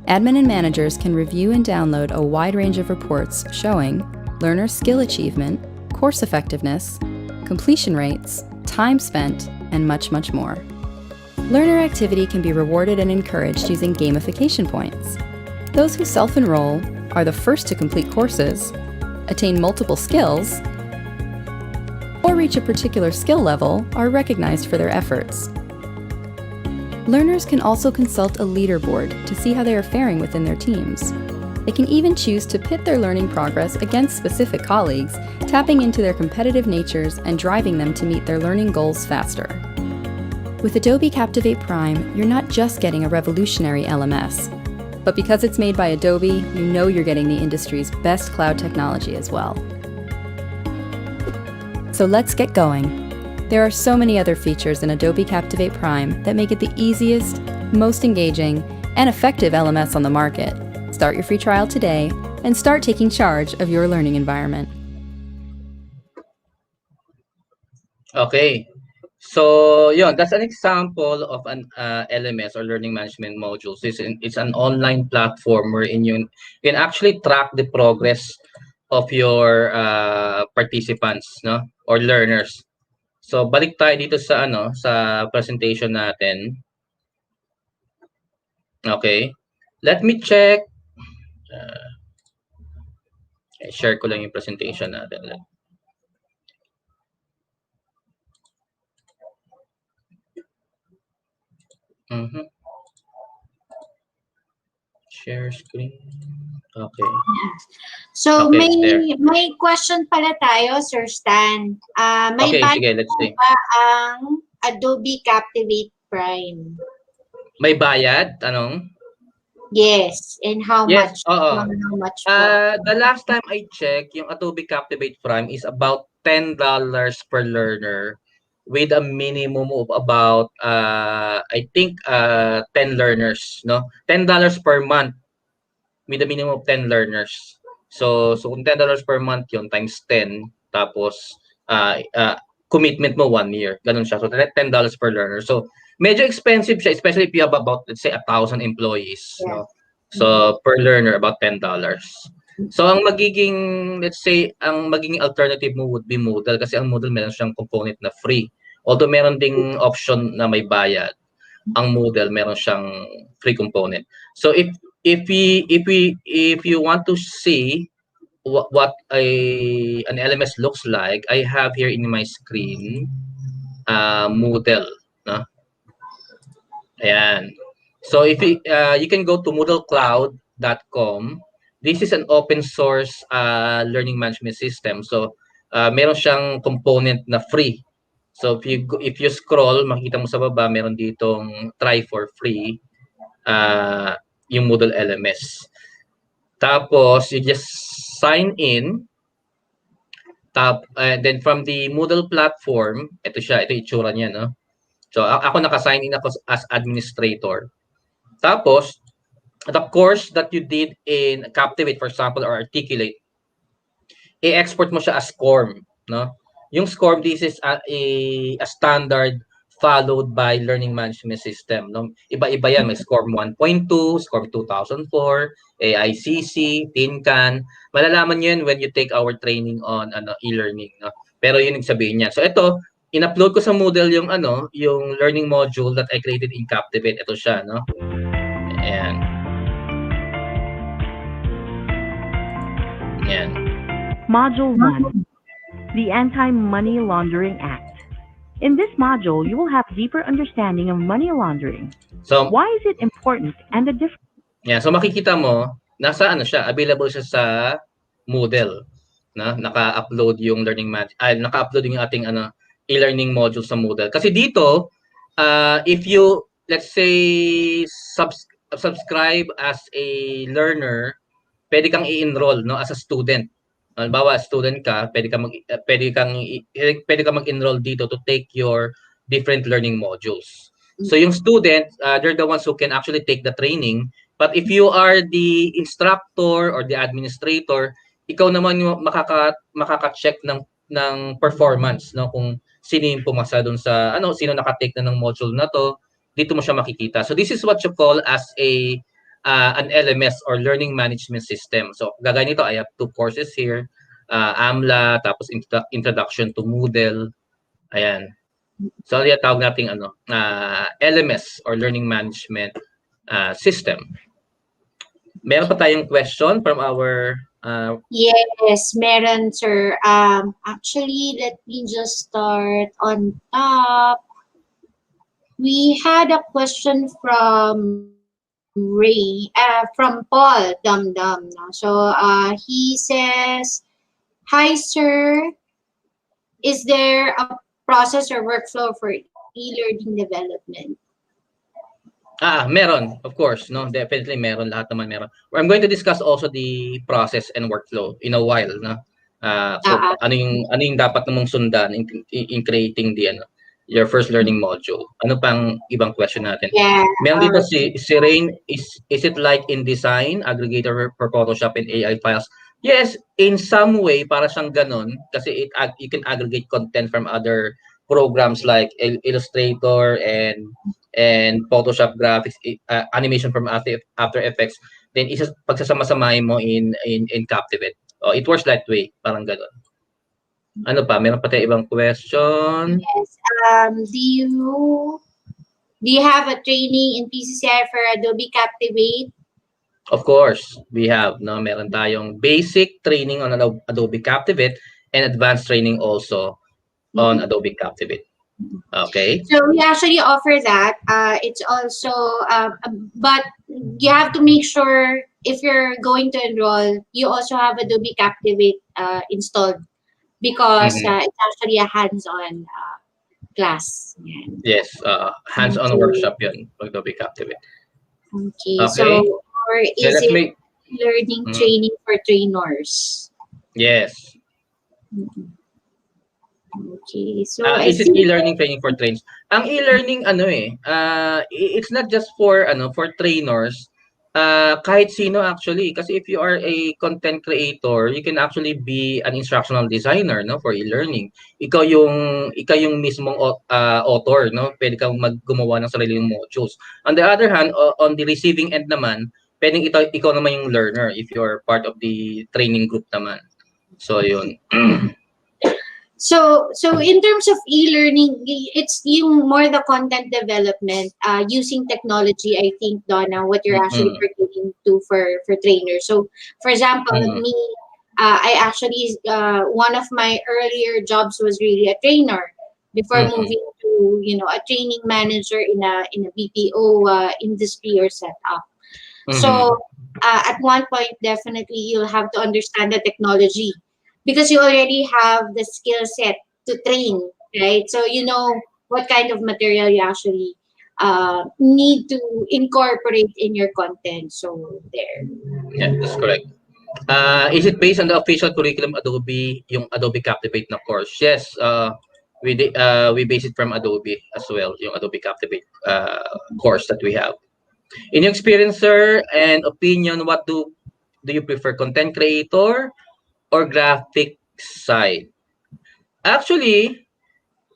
Admin and managers can review and download a wide range of reports showing learner skill achievement, course effectiveness, completion rates, time spent, and much, much more. Learner activity can be rewarded and encouraged using gamification points. Those who self-enroll, are the first to complete courses, attain multiple skills, or reach a particular skill level are recognized for their efforts. Learners can also consult a leaderboard to see how they are faring within their teams. They can even choose to pit their learning progress against specific colleagues, tapping into their competitive natures and driving them to meet their learning goals faster. With Adobe Captivate Prime, you're not just getting a revolutionary LMS, but because it's made by Adobe, you know you're getting the industry's best cloud technology as well. So let's get going. There are so many other features in Adobe Captivate Prime that make it the easiest, most engaging, and effective LMS on the market. Start your free trial today and start taking charge of your learning environment. Okay. So, yun, that's an example of an LMS or learning management modules. It's an online platform wherein you can actually track the progress of your participants, no, or learners. So, balik tayo dito sa sa presentation natin. Okay. Let me check. Share ko lang yung presentation natin. Share screen. Okay. So Okay, there. may question pala tayo, Sir Stan. May Okay, bayad sige, let's see. ba ang Adobe Captivate Prime? May bayad? Anong? Yes, and how Yes, much? How much po? the last time I checked, yung Adobe Captivate Prime is about $10 per learner with a minimum of about I think 10 learners, no? $10 per month with a minimum of 10 learners. So kung $10 per month yun times 10 tapos commitment mo 1 year. Ganun siya. So $10 per learner. So medyo expensive siya, especially if you have about, let's say, 1,000 employees, no? So per learner about $10. So ang magiging, let's say, ang magiging alternative mo would be Moodle kasi ang Moodle meron siyang component na free. Although meron ding option na may bayad, ang Moodle meron siyang free component. So if you want to see what an LMS looks like, I have here in my screen Moodle, no? Ayan. So if you can go to moodlecloud.com. This is an open source learning management system. So meron siyang component na free. So if you scroll, makita mo sa baba meron ditong try for free yung Moodle LMS. Tapos you just sign in. Then from the Moodle platform, ito siya, ito itsura niya, no? So ako naka-sign in ako as administrator. Tapos, the course that you did in Captivate, for example, or Articulate, i-export mo siya as SCORM, no? Yung SCORM, this is a standard followed by learning management system, no? Iba-iba yan. May SCORM 1.2, SCORM 2004, AICC, TINCAN. Malalaman nyo yan when you take our training on e-learning, no? Pero yun yung sabihin niya. So ito, in-upload ko sa Moodle yung yung learning module that I created in Captivate. Ito siya, no? Ayan. Ayan. Module 1, the Anti-Money Laundering Act. In this module, you will have deeper understanding of money laundering. So, why is it important and the difference? Yeah, so makikita mo, nasa siya, available siya sa Moodle. Na naka-upload yung naka-upload yung ating e-learning module sa Moodle. Kasi dito, if you, let's say, subscribe as a learner, pwede kang i-enroll, no, as a student. Halimbawa, student ka, pwede kang mag-enroll dito to take your different learning modules. So yung student, they're the ones who can actually take the training. But if you are the instructor or the administrator, ikaw naman yung makaka-check ng performance, no, kung sino yung pumasa dun sa, sino nakatake na ng module na to, dito mo siya makikita. So this is what you call as an LMS or Learning Management System. So gagaya nito, I have 2 courses here, AMLA, tapos Introduction to Moodle. Ayan. So yung tawag nating LMS or Learning Management System. Meron pa tayong question from our Yes, meron, sir. Actually, let me just start on top. We had a question from from Paul Dum Dum. No? So he says, "Hi, sir. Is there a process or workflow for e-learning development?" Meron, of course, no? Definitely meron, lahat naman meron. I'm going to discuss also the process and workflow in a while, no? So ano yung dapat namong sundan in creating your first learning module. Ano pang ibang question natin? Yeah. Meron dito si Rain, is it like InDesign, aggregator for Photoshop and AI files? Yes, in some way para siyang ganun kasi you can aggregate content from other programs like Illustrator and Photoshop graphics, animation from After Effects, then pagsasama-samahin mo in Captivate. It works that way, parang gano'n. Ano pa? Meron pa tayong ibang question? Yes. Do you have a training in PCCI for Adobe Captivate? Of course, we have. No, meron tayong basic training on Adobe Captivate and advanced training also on Adobe Captivate. Okay. So we actually offer that. It's also, but you have to make sure if you're going to enroll, you also have Adobe Captivate installed because it's actually a hands-on class. Yes, hands-on workshop yun, Adobe Captivate. Okay. So, or is it learning training for trainers? Yes. Okay, so is it e-learning training for trainers? Ang e-learning it's not just for trainers. Kahit sino actually, kasi if you are a content creator, you can actually be an instructional designer, no, for e-learning. Ikaw yung mismong author, no? Pwede kang gumawa ng sariling modules. On the other hand, on the receiving end naman, pwedeng ikaw naman yung learner if you are part of the training group naman. So yun. So in terms of e-learning, it's yung more the content development using technology. I think, Donna, what you're actually pertaining to for trainers. So, for example, me, I actually one of my earlier jobs was really a trainer before moving to a training manager in a BPO industry or setup. So at one point, definitely you'll have to understand the technology, because you already have the skill set to train, right? So you know what kind of material you actually need to incorporate in your content. So there. Yeah, that's correct. Is it based on the official curriculum Adobe, yung Adobe Captivate na course? Yes, we base it from Adobe as well, yung Adobe Captivate course that we have. In your experience, sir, and opinion, what do you prefer, content creator or graphic side? Actually,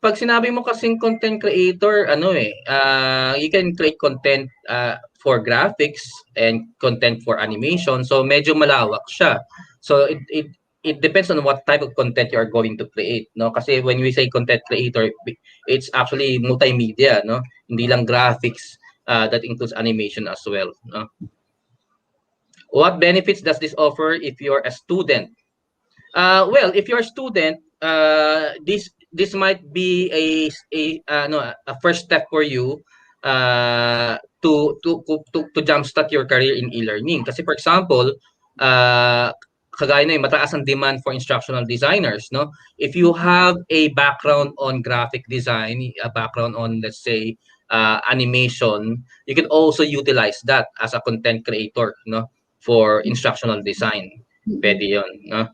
pag sinabi mo kasing content creator, you can create content for graphics and content for animation. So medyo malawak siya. So it depends on what type of content you are going to create, no? Kasi when we say content creator, it's actually multimedia, no? Hindi lang graphics, that includes animation as well, no? What benefits does this offer if you're a student? Well, if you're a student, this might be a first step for you to jumpstart your career in e-learning. Kasi for example, kagaya na mataas ang demand for instructional designers, no? If you have a background on graphic design, a background on, let's say, animation, you can also utilize that as a content creator, no, for instructional design. Pwede yun, no?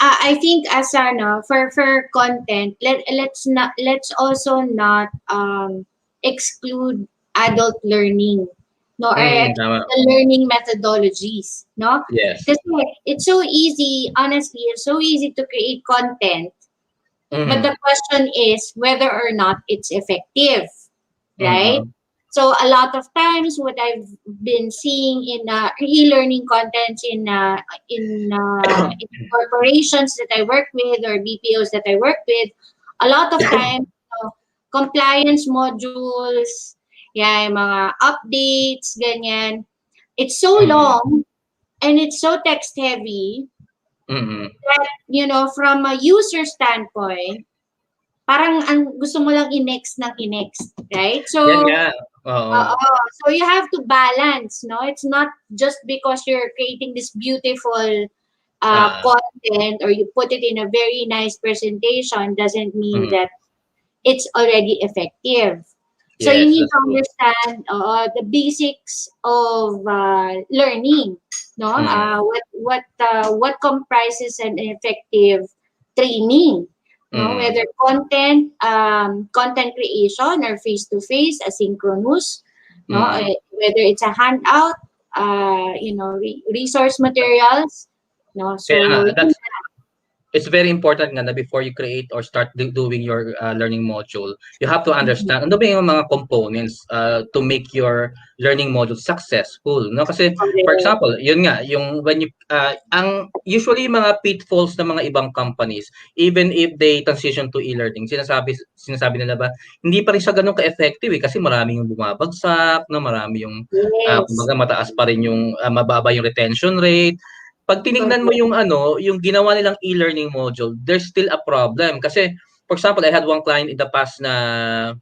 I think as for content, let's also not exclude adult learning, no, or the learning methodologies, no. Yes. Because it's so easy, honestly, it's so easy to create content But the question is whether or not it's effective, right? Mhm. So a lot of times, what I've been seeing in e-learning contents in corporations that I work with or BPOs that I work with, a lot of times, compliance modules, yeah, yung mga updates, ganyan. It's so long and it's so text heavy Mhm. that, from a user standpoint, parang ang gusto mo lang i-next ng i-next, right? Yan So, nga. Oo. so you have to balance, no? It's not just because you're creating this beautiful content or you put it in a very nice presentation doesn't mean that it's already effective. So you Yes, need that's to true. understand the basics of learning, no? What comprises an effective training, no? Whether content creation or face-to-face, asynchronous, no? Whether it's a handout, resource materials, no? Kaya nga, So it's very important nga na before you create or start doing your learning module, you have to understand ano ba yung mga components to make your learning module successful, no? Kasi for example, yun nga, yung when you ang usually mga pitfalls ng mga ibang companies, even if they transition to e-learning, sinasabi nila ba, hindi pa rin siya ganun ka-effective kasi marami yung bumabagsak, no? Marami yung kumbaga mataas pa rin yung mababa yung retention rate. Pag tinignan mo yung yung ginawa nilang e-learning module, there's still a problem. Kasi, for example, I had one client in the past na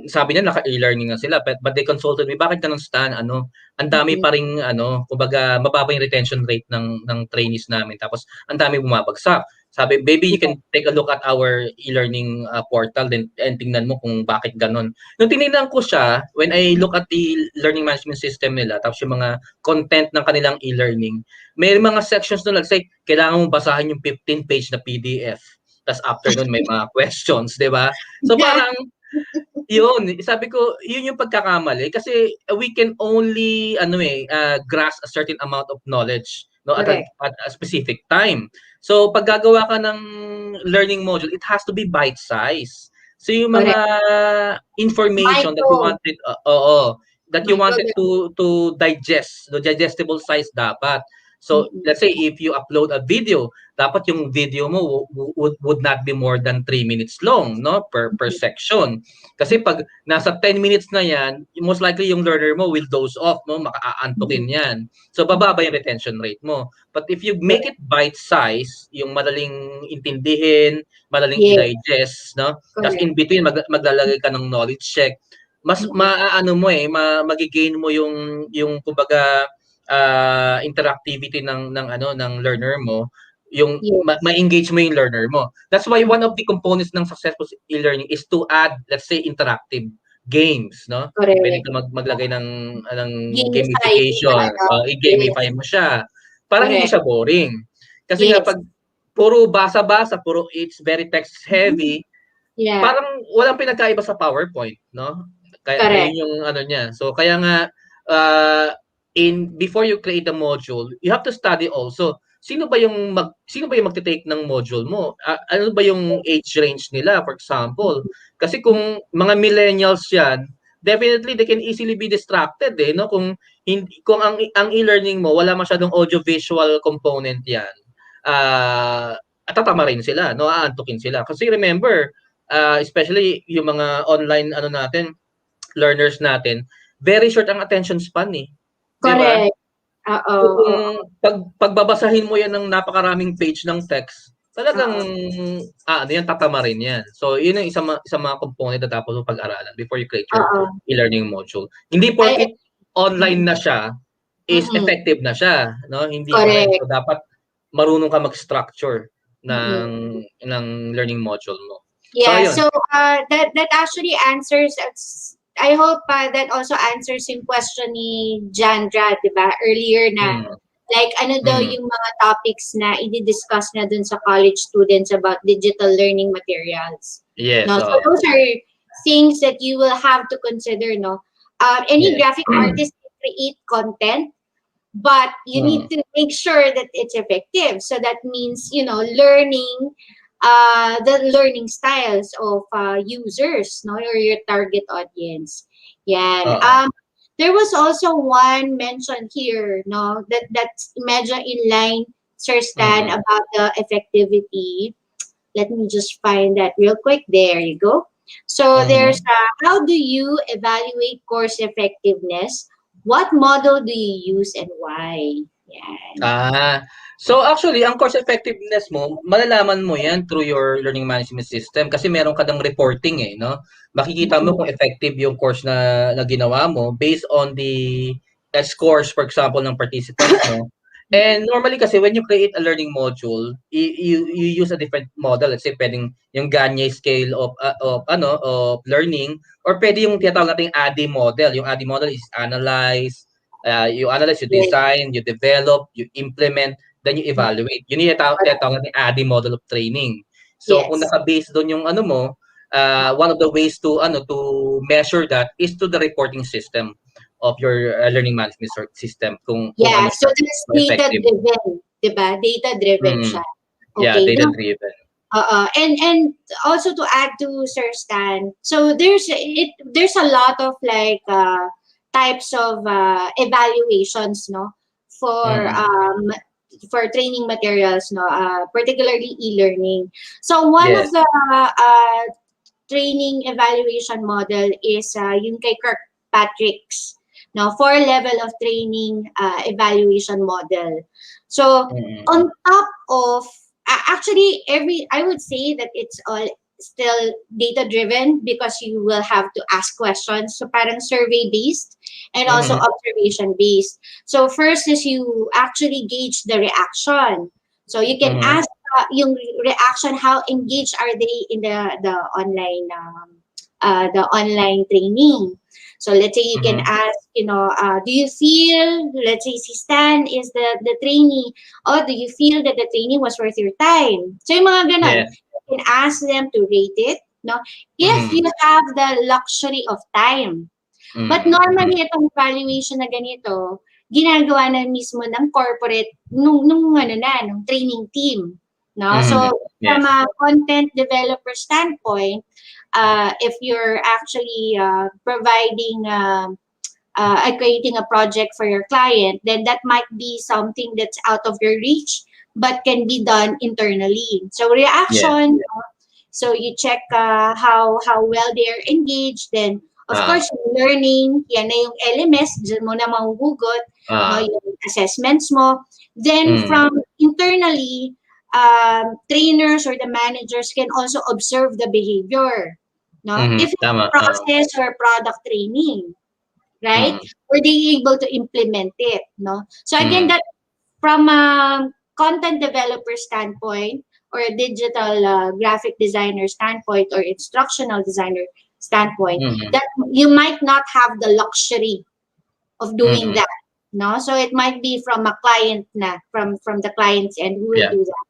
sabi niya naka-e-learning na sila, but they consulted me, bakit ganun Stan? Ang dami pa ring kumbaga mababa yung retention rate ng trainees namin. Tapos ang dami bumabagsak. Sabi, maybe you can take a look at our e-learning portal and tingnan mo kung bakit ganun. Nung tinignan ko siya, when I look at the learning management system nila, tapos yung mga content ng kanilang e-learning, may mga sections doon, let's say, kailangan mong basahin yung 15-page na PDF. Tapos after nun, may mga questions, di ba? So parang, yun, sabi ko, yun yung pagkakamali. Kasi we can only, grasp a certain amount of knowledge at a specific time. So pag gagawa ka ng learning module, it has to be bite-size. So yung mga information that you wanted, that you wanted to digest, the digestible size dapat. So let's say if you upload a video, dapat yung video mo would not be more than 3 minutes long, no, per section. Kasi pag nasa 10 minutes na yan, most likely yung learner mo will doze off, no, makakaantukin yan. So bababa yung retention rate mo. But if you make it bite size, yung madaling intindihin, madaling i-digest, no, tapos in between maglalagay ka ng knowledge check, mas magigain mo yung kumbaga interactivity ng learner mo, yung ma-engage mo yung learner mo. That's why one of the components ng successful e-learning is to add, let's say, interactive games, no? Pwede ka maglagay ng gamification, i-gamify mo siya para hindi siya boring. Kasi nga pag puro basa-basa, puro it's very text heavy, parang walang pinagkaiba sa PowerPoint, no? Kaya yun yung niya. So kaya nga before you create a module, you have to study also sino ba yung magte-take ng module mo? Ano ba yung age range nila, for example? Kasi kung mga millennials yan, definitely they can easily be distracted, no? Kung ang e-learning mo wala masyadong audio visual component yan. Tatama rin sila, no? Aantukin sila. Kasi remember, especially yung mga online natin, learners natin, very short ang attention span eh. Correct. Diba? Kung pagbabasahin mo yan ng napakaraming page ng text, talagang tatama rin yan. So yun ang isang mga component na dapat mo pag-aralan before you create your e-learning module. Hindi porket online na siya is effective na siya, no? Hindi correct. So dapat marunong ka mag-structure ng learning module mo. Yeah, so that actually answers. I hope that also answers yung question ni Jandra, diba? Earlier na, like ano daw yung mga topics na i-discuss na dun sa college students about digital learning materials. Yes. No? So those are things that you will have to consider, no? Any graphic artist can create content, but you need to make sure that it's effective. So that means, learning the learning styles of users, no, or your target audience. Yan. There was also one mentioned here, no, that's medyo in line, Sir Stan, about the effectivity. Let me just find that real quick. There you go. So there's how do you evaluate course effectiveness? What model do you use and why? Yan. So actually, ang course effectiveness mo, malalaman mo yan through your learning management system kasi meron ka ng reporting no? Makikita mo kung effective yung course na ginawa mo based on the scores, for example, ng participants mo. And normally kasi when you create a learning module, you use a different model. Let's say pwedeng yung Gagne scale of learning, or pwede yung tinatawag nating ADDIE model. Yung ADDIE model is analyze, you analyze, you design, you develop, you implement, then you evaluate. Yun yung tinatawag nating ADDIE model of training. So kung naka-base doon yung mo, one of the ways to measure that is to the reporting system of your learning management system. Kung so that's data-driven, diba? Data-driven siya. Okay, data-driven. And also to add to Sir Stan, so there's a lot of like types of evaluations, no, for training materials, no, particularly e-learning. So one of the training evaluation model is yung kay Kirkpatrick's, no, 4 level of training evaluation model. So on top of actually I would say that it's all still data driven because you will have to ask questions. So parang survey based and also observation based. So first is you actually gauge the reaction. So you can ask yung reaction, how engaged are they in the online training. So let's say you can ask, do you feel, let's say si Stan is the trainee, or do you feel that the training was worth your time? So yung mga ganon, you can ask them to rate it, no? If you have the luxury of time. But normally itong evaluation na ganito, ginagawa na mismo ng corporate nung training team, no? So from a content developer standpoint, if you're actually providing creating a project for your client, then that might be something that's out of your reach but can be done internally. So reaction, so you check how well they're engaged. Then of course learning, yan na yung LMS, dyan mo na mahuhugot, no, yung assessments mo. Then from internally, trainers or the managers can also observe the behavior. No? If it's process or product training, right? Were they able to implement it? No. So again, that from a content developer standpoint or a digital graphic designer standpoint or instructional designer standpoint, that you might not have the luxury of doing that. No. So it might be from a client from the client's end who will do that.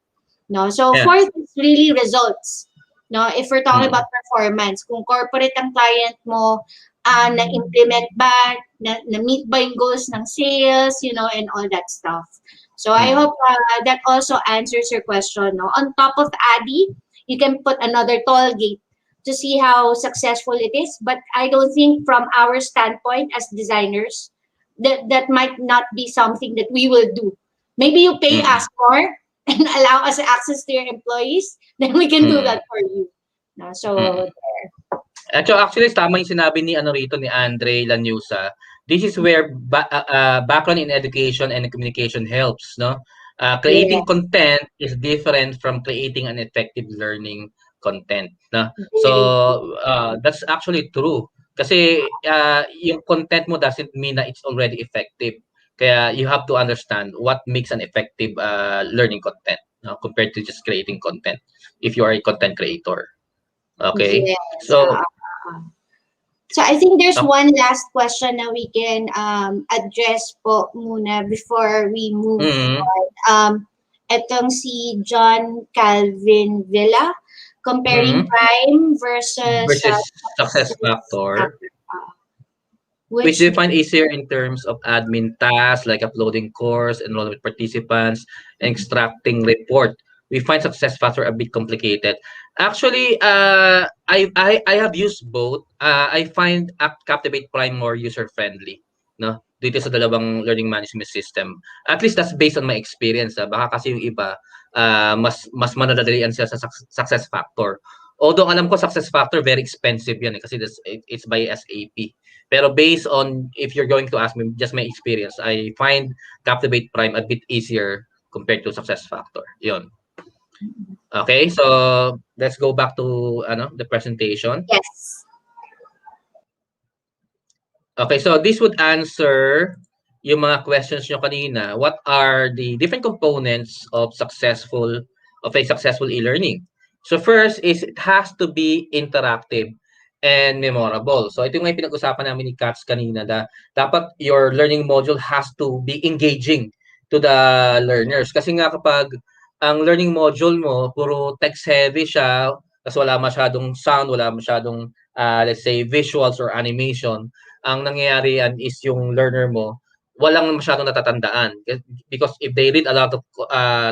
No. So fourth is really results. No, if we're talking about performance, kung corporate ang client mo, na-implement ba, na-meet ba yung goals ng sales, and all that stuff. So I hope that also answers your question. No? On top of ADDIE, you can put another toll gate to see how successful it is. But I don't think from our standpoint as designers, that might not be something that we will do. Maybe you pay us more and allow us access to your employees, then we can do that for you. No? So there. Actually, tama yung sinabi ni ni Andre Lanusa. This is where background in education and communication helps, no? Creating content is different from creating an effective learning content, no? So that's actually true. Kasi yung content mo doesn't mean that it's already effective. Kaya you have to understand what makes an effective learning content, no? Compared to just creating content if you are a content creator. Okay? So I think there's one last question na we can address po muna before we move on. Etong si John Calvin Villa, comparing Prime versus Success Factor. Which do you find easier in terms of admin tasks like uploading course, enrollment participants, and extracting report? we find success factor a bit complicated. Actually, I have used both. I find Captivate Prime more user friendly, no? Dito sa dalawang learning management system. At least that's based on my experience. Baka kasi yung iba mas manadalian sila sa success factor. Although alam ko success factor very expensive yan kasi it's by SAP. Pero based on if you're going to ask me just my experience, I find Captivate Prime a bit easier compared to success factor. Yun. Okay, so let's go back to the presentation. Yes. Okay, so this would answer yung mga questions nyo kanina. What are the different components of a successful e-learning? So first is it has to be interactive and memorable. So ito yung may pinag-usapan namin ni Katz kanina na dapat your learning module has to be engaging to the learners. Kasi nga kapag ang learning module mo puro text heavy siya, kasi wala masyadong sound, wala masyadong let's say visuals or animation, ang nangyayari yan is yung learner mo walang masyadong natatandaan because if they read a lot of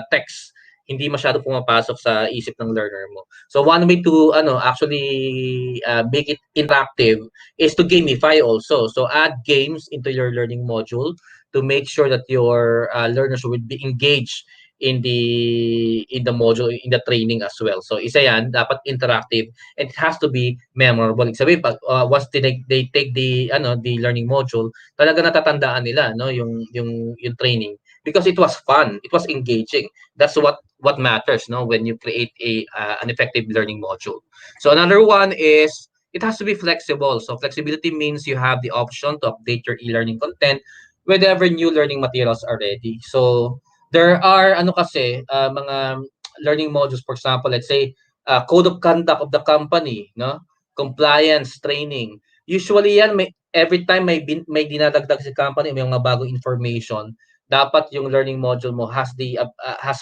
text, hindi masyado pumapasok sa isip ng learner mo. So one way to actually make it interactive is to gamify also. So add games into your learning module to make sure that your learners will be engaged in the module, in the training as well. So isa yan, dapat interactive and it has to be memorable. Sabi pag once they take the learning module, talaga natatandaan nila yung training because it was fun, it was engaging. That's what matters when you create an effective learning module. So another one is it has to be flexible. So flexibility means you have the option to update your e-learning content whenever new learning materials are ready. So there are mga learning modules, for example, let's say code of conduct of the company, compliance training. Usually yan every time may dinadagdag sa company, may mga bagong information, dapat yung learning module mo has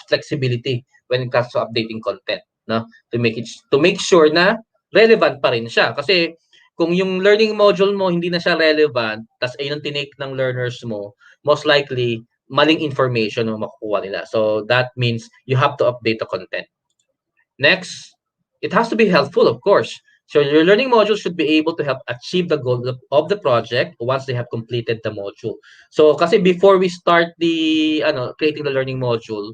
flexibility when it comes to updating content, to make sure na relevant pa rin siya. Kasi kung yung learning module mo hindi na siya relevant, tas ayun tinake ng learners mo, most likely maling information ang makukuha nila. So that means you have to update the content. Next, it has to be helpful, of course. So your learning module should be able to help achieve the goal of the project once they have completed the module. So kasi before we start the creating the learning module,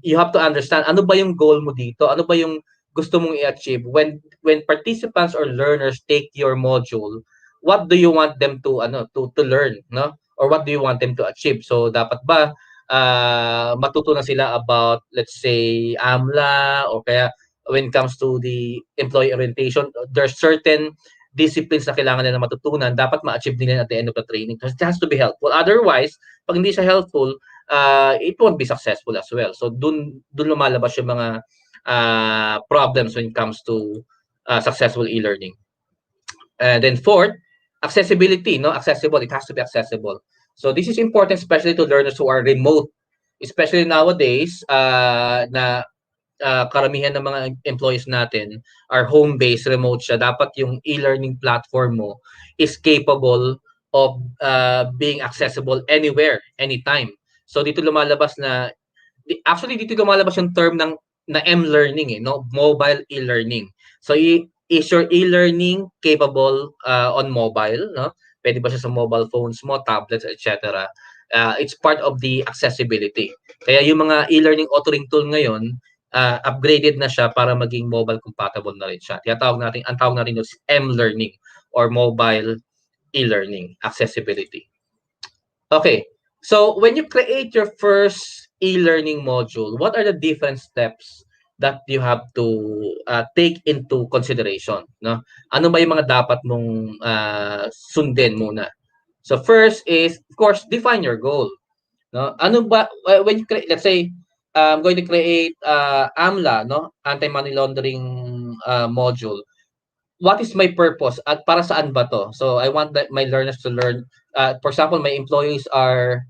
you have to understand ano ba yung goal mo dito? Ano ba yung gusto mong i-achieve when participants or learners take your module? What do you want them to learn, or what do you want them to achieve? So dapat ba matutunan sila about, let's say, AMLA, o kaya when it comes to the employee orientation, there's certain disciplines na kailangan nila matutunan, dapat ma-achieve nila at the end of the training. So it has to be helpful. Otherwise, pag hindi siya helpful, it won't be successful as well. So dun lumalabas yung mga problems when it comes to successful e-learning. And then fourth, accessibility, accessible, it has to be accessible. So this is important, especially to learners who are remote, especially nowadays na karamihan ng mga employees natin are home-based, remote siya. Dapat yung e-learning platform mo is capable of being accessible anywhere, anytime. So dito lumalabas dito lumalabas yung term na M-learning, mobile e-learning. So is your e-learning capable on mobile, Pwede ba siya sa mobile phones mo, tablets, etc. It's part of the accessibility. Kaya yung mga e-learning authoring tool ngayon, upgraded na siya para maging mobile compatible na rin siya. Ang tawag natin is M-learning or mobile e-learning accessibility. Okay, so when you create your first e-learning module, what are the different steps that you have to take into consideration, Ano ba yung mga dapat mong sundin muna? So first is, of course, define your goal, Ano ba when you create, let's say, I'm going to create AMLA, anti-money laundering module. What is my purpose at para saan ba to? So I want my learners to learn. For example, my employees are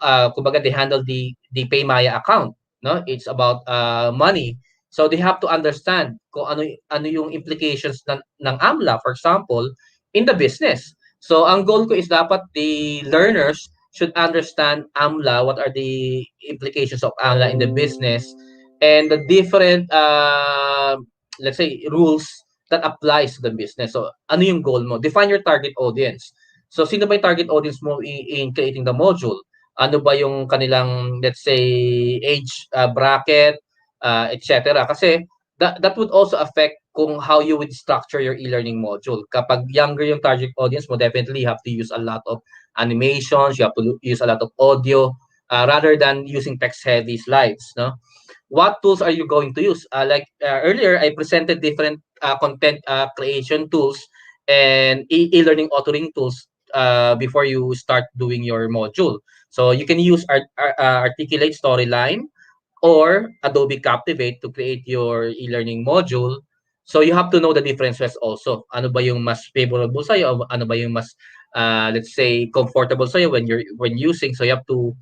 kumbaga they handle the PayMaya account, It's about money. So they have to understand kung ano yung implications ng AMLA, for example, in the business. So ang goal ko is dapat the learners should understand AMLA, what are the implications of AMLA in the business, and the different let's say rules that applies to the business. So ano yung goal mo? Define your target audience. So sino ba yung target audience mo in creating the module? Ano ba yung kanilang, let's say, age bracket, etc. Kasi that would also affect kung how you would structure your e-learning module. Kapag younger yung target audience mo, definitely you have to use a lot of animations, you have to use a lot of audio, rather than using text-heavy slides, no? What tools are you going to use? Earlier, I presented different content creation tools and e-learning authoring tools before you start doing your module. So you can use Articulate Storyline or Adobe Captivate to create your e-learning module. So you have to know the differences also. Ano ba yung mas favorable sa'yo? Ano ba yung mas, let's say, comfortable sa'yo when using? So you have to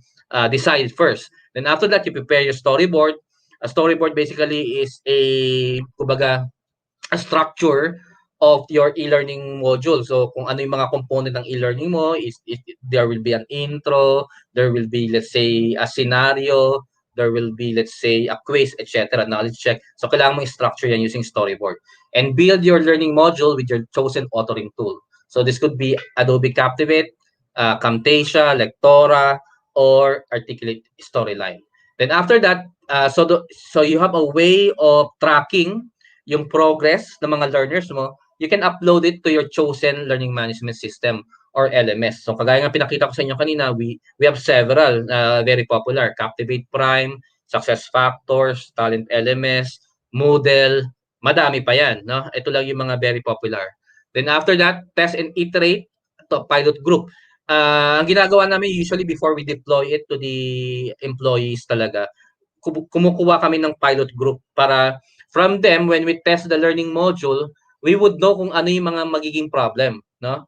decide first. Then after that, you prepare your storyboard. A storyboard basically is kumbaga, a structure of your e-learning module. So kung ano yung mga component ng e-learning mo, there will be an intro, there will be, let's say, a scenario, there will be, let's say, a quiz, etc., knowledge check. So kailangan mo i-structure yan using storyboard. And build your learning module with your chosen authoring tool. So this could be Adobe Captivate, Camtasia, Lectora, or Articulate Storyline. Then after that, so you have a way of tracking yung progress ng mga learners mo. You can upload it to your chosen learning management system or LMS. So kagaya nga pinakita ko sa inyo kanina, we have several very popular. Captivate Prime, SuccessFactors, Talent LMS, Moodle, madami pa yan, no? Ito lang yung mga very popular. Then after that, test and iterate to pilot group. Ang ginagawa namin usually before we deploy it to the employees talaga, kumukuha kami ng pilot group para from them, when we test the learning module, we would know kung ano yung mga magiging problem, no?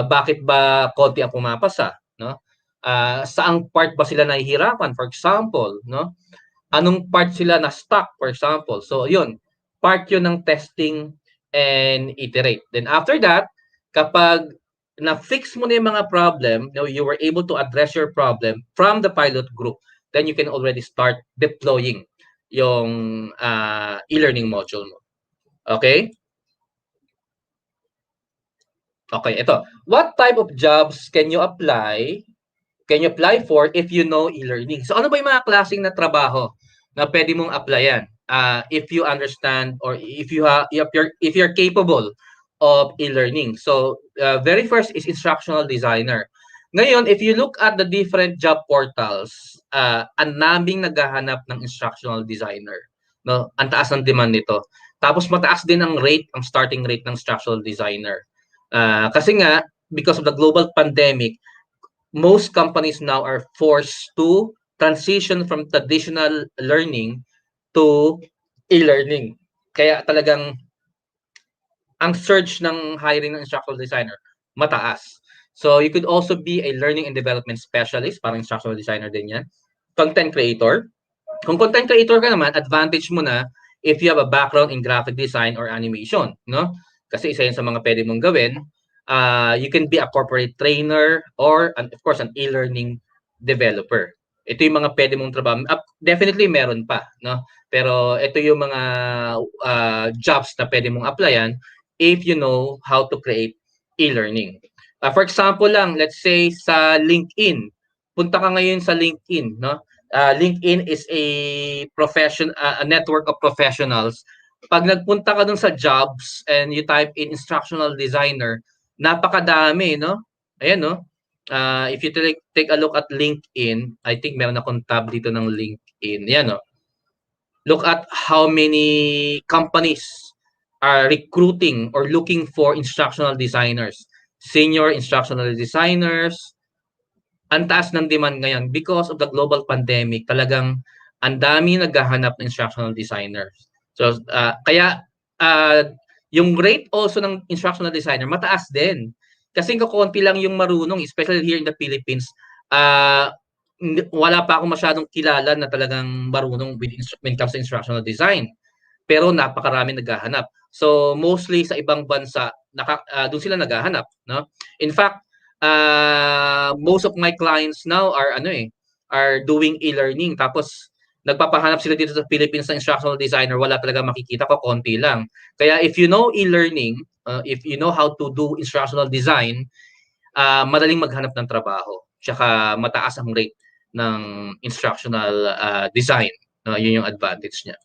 Bakit ba konti ang pumapasa, no? Saang part ba sila nahihirapan, for example, no? Anong part sila na stuck, for example. So yun, part yun ng testing and iterate. Then after that, kapag na-fix mo na yung mga problem, you were able to address your problem from the pilot group, then you can already start deploying yung e-learning module mo. Okay? Okay, ito. What type of jobs can you apply for if you know e-learning? So ano ba yung mga klaseng na trabaho na pwede mong applyan if you understand or if you're capable of e-learning? So very first is instructional designer. Ngayon, if you look at the different job portals, ang naming naghahanap ng instructional designer, no? Ang taas ng demand nito. Tapos mataas din ang starting rate ng instructional designer. Kasi nga, because of the global pandemic, most companies now are forced to transition from traditional learning to e-learning. Kaya talagang ang surge ng hiring ng instructional designer mataas. So you could also be a learning and development specialist, parang instructional designer din yan. Content creator. Kung content creator ka naman, advantage mo na if you have a background in graphic design or animation, no? Kasi isa yun sa mga pwede mong gawin. You can be a corporate trainer or, of course, an e-learning developer. Ito yung mga pwede mong trabaho. Definitely meron pa, no? Pero ito yung mga jobs na pwede mong applyan if you know how to create e-learning. For example lang, let's say sa LinkedIn. Punta ka ngayon sa LinkedIn, no? LinkedIn is a network of professionals. Pag nagpunta ka dun sa jobs and you type in instructional designer, napakadami, no? Ayan, no? If you take a look at LinkedIn, I think meron akong tab dito ng LinkedIn. Ayan, no? Look at how many companies are recruiting or looking for instructional designers. Senior instructional designers. Ang taas ng demand ngayon because of the global pandemic. Talagang ang dami naghahanap ng instructional designers. So, kaya yung rate also ng instructional designer mataas din. Kasi kakunti lang yung marunong, especially here in the Philippines. Wala pa akong masyadong kilala na talagang marunong when it comes to instructional design. Pero napakarami naghahanap. So mostly sa ibang bansa, doon sila naghahanap, no? In fact, most of my clients now are doing e-learning. Tapos nagpapahanap sila dito sa Philippines ng instructional designer, wala talaga makikita ko, konti lang. Kaya if you know e-learning, if you know how to do instructional design, madaling maghanap ng trabaho. Tsaka mataas ang rate ng instructional design. Yun yung advantage niya.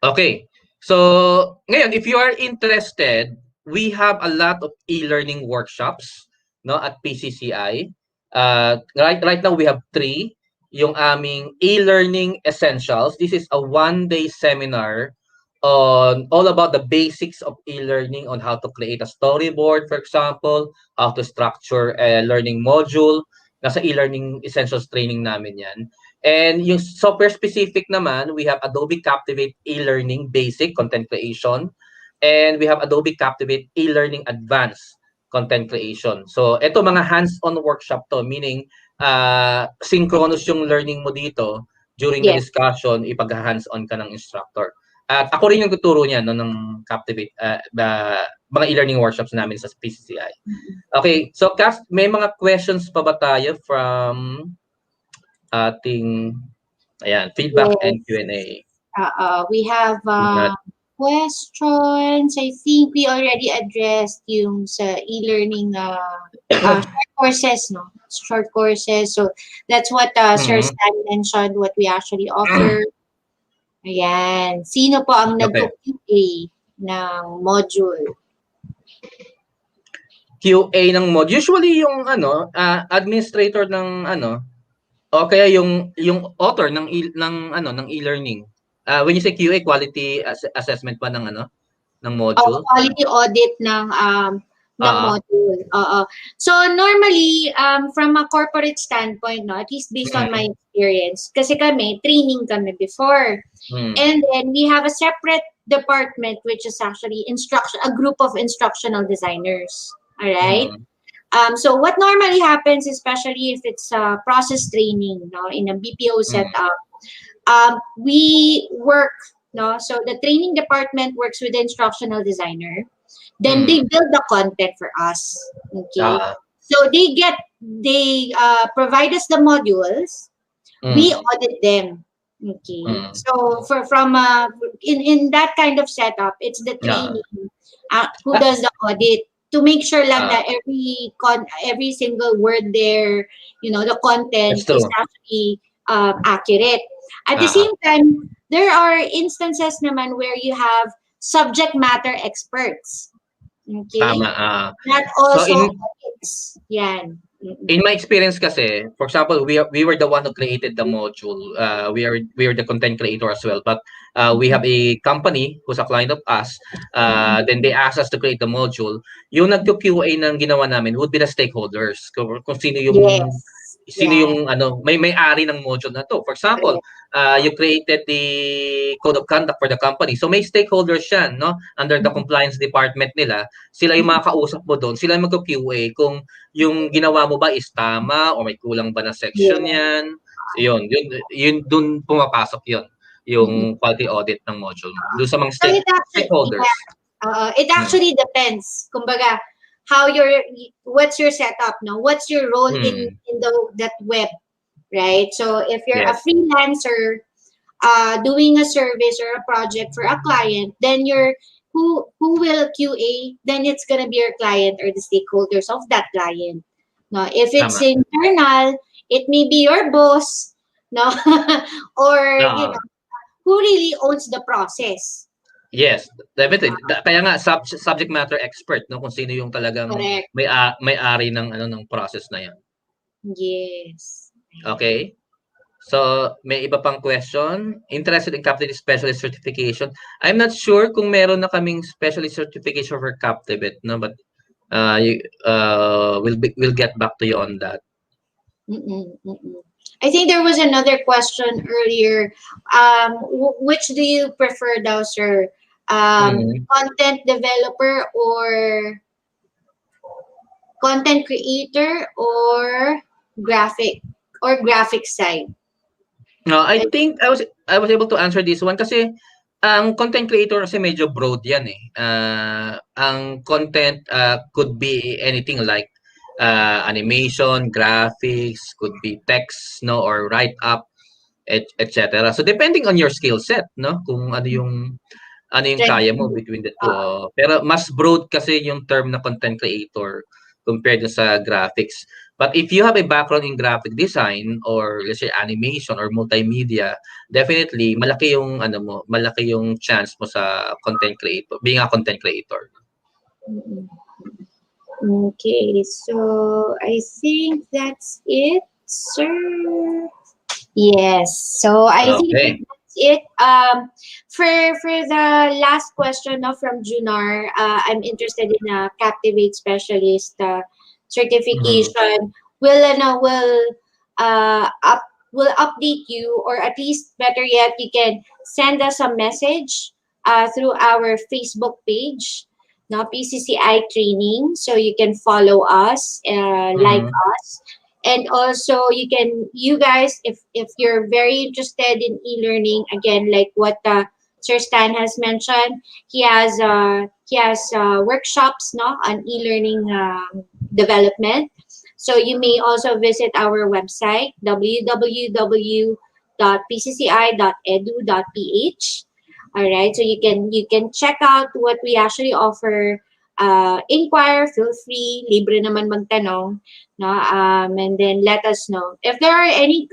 Okay. So, ngayon, if you are interested, we have a lot of e-learning workshops at PCCI. Right now, we have 3. Yung aming e-learning essentials. This is a one-day seminar on all about the basics of e-learning, on how to create a storyboard, for example, how to structure a learning module. Nasa e-learning essentials training namin yan. And yung software specific naman, we have Adobe Captivate e-learning basic content creation. And we have Adobe Captivate e-learning advanced content creation. So ito mga hands-on workshop to, meaning synchronous yung learning mo dito during the discussion, ipag-hands-on ka ng instructor. At ako rin yung tuturo niya ng Captivate, mga e-learning workshops namin sa PCCI. Okay, so Cass, may mga questions pa ba tayo from ating feedback and Q&A? We have questions. I think we already addressed yung sa e-learning short courses, no? Short courses. So that's what Sir Stan mentioned, what we actually offer. Ayan. Sino po ang nag-QA ng module? QA ng module. Usually yung administrator ng o kaya yung author ng e-learning. When you say QA, quality assessment pa ng ng module. Quality audit ng module. So normally from a corporate standpoint, no, at least based on my experience, kasi kami training kami before. And then we have a separate department which is actually a group of instructional designers. All right? So what normally happens, especially if it's process training, no, in a BPO setup, we work, no, so the training department works with the instructional designer. Then they build the content for us. Okay, so they provide us the modules. We audit them. Okay, so from in that kind of setup, it's the training who does the audit, to make sure lang that every single word there, the content is actually accurate. At the same time, there are instances naman where you have subject matter experts. Okay? That also audits. Yan. In my experience kasi, for example, we were the one who created the module. We are the content creator as well, but we have a company who's a client of us. Then they asked us to create the module. Yung nag-QA ng ginawa namin would be the stakeholders. Kung sino yung yung may-ari ng module na to. For example, you created the code of conduct for the company. So may stakeholders yan, no? Under the compliance department nila. Sila yung makakausap mo doon. Sila yung mag-QA kung yung ginawa mo ba is tama o may kulang ba na section yan. Yun dun pumapasok yun. Yung quality audit ng module. Doon sa mga stakeholders. It actually depends. Kumbaga, what's your setup, no? What's your role in that web, right? So if you're a freelancer doing a service or a project for a client, then who will QA? Then it's gonna be your client or the stakeholders of that client. No, if it's internal, it may be your boss, no, or who really owns the process. Yes, definitely. Kaya nga subject matter expert, no, kung sino yung talagang may-ari ng ng process na 'yan. Yes. Okay. So, may iba pang question. Interested in Captivate Specialist Certification. I'm not sure kung meron na kaming specialist certification for Captivate, no, but we'll get back to you on that. I think there was another question earlier. Which do you prefer, daw, sir? Content developer or content creator or graphic side? No, I think I was able to answer this one kasi ang content creator kasi medyo broad yan eh. Ang content could be anything like animation, graphics, could be text, no, or write up, etc. So depending on your skill set, no, kung ano yung kaya mo between the two. Pero mas broad kasi yung term na content creator compared sa graphics. But if you have a background in graphic design or let's say animation or multimedia, definitely malaki yung chance mo sa content creator, being a content creator. Okay, so I think that's it, sir. Yes, so I think that's it. For the last question, no, from Junar, I'm interested in a Captivate specialist certification. Will update you, or at least better yet, you can send us a message through our Facebook page, no, PCCI training, so you can follow us, like us. And also you guys, if you're very interested in e-learning, again, like what Sir Stan has mentioned, he has workshops, no, on e-learning development. So you may also visit our website, www.pcci.edu.ph. All right, so you can check out what we actually offer. Inquire, feel free, libre naman magtanong, no? And then let us know if there are any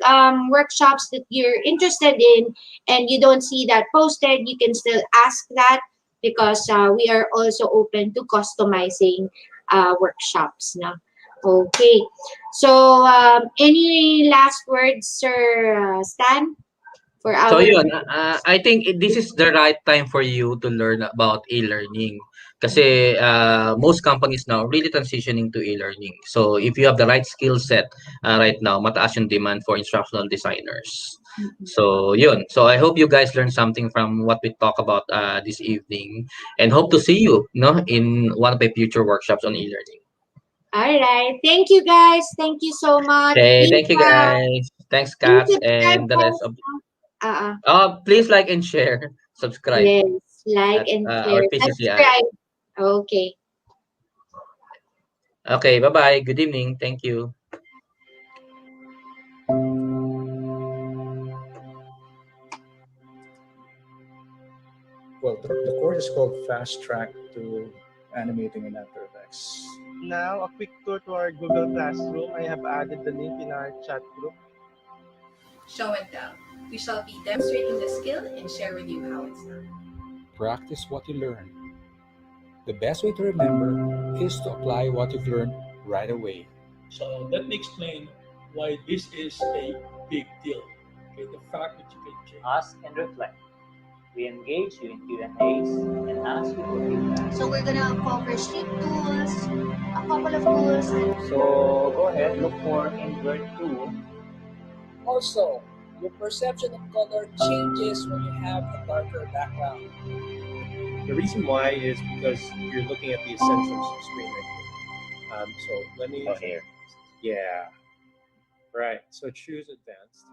workshops that you're interested in and you don't see that posted. You can still ask that, because we are also open to customizing workshops, no? Okay, so any last words, Sir Stan, for our? So yun, I think this is the right time for you to learn about e-learning. Kasi most companies now really transitioning to e-learning. So if you have the right skill set right now, mataas yung demand for instructional designers. So yun. So I hope you guys learned something from what we talk about this evening, and hope to see you, no, in one of my future workshops on e-learning. All right. Thank you, guys. Thank you so much. Okay, thank you guys. Thanks, Kat, and the rest of. Please like and share. Subscribe. Yes, like and share. Our PCCI. Subscribe. Okay. Okay, bye-bye. Good evening. Thank you. Well, the course is called Fast Track to Animating in After Effects. Now, a quick tour to our Google Classroom. I have added the link in our chat group. Show and tell. We shall be demonstrating the skill and share with you how it's done. Practice what you learn. The best way to remember is to apply what you've learned right away. So let me explain why this is a big deal. Okay, the fact that you can change. Ask and reflect. We engage you in Q&As and ask you for feedback. So we're gonna cover sheet tools, a couple of tools. So go ahead, look for invert tool. Also, your perception of color changes when you have a darker background. The reason why is because you're looking at the essentials screen right here. So let me. Here. Yeah. Right. So choose advanced.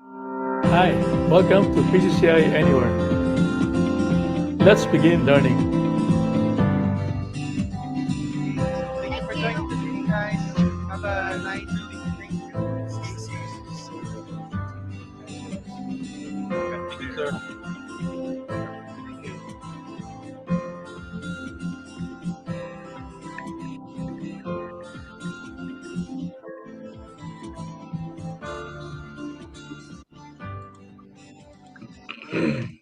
Hi, welcome to PCCI Anywhere. Let's begin learning. Thank you for joining today, guys. Have a nice week. Thank you. Thank you, sir. Mm-hmm.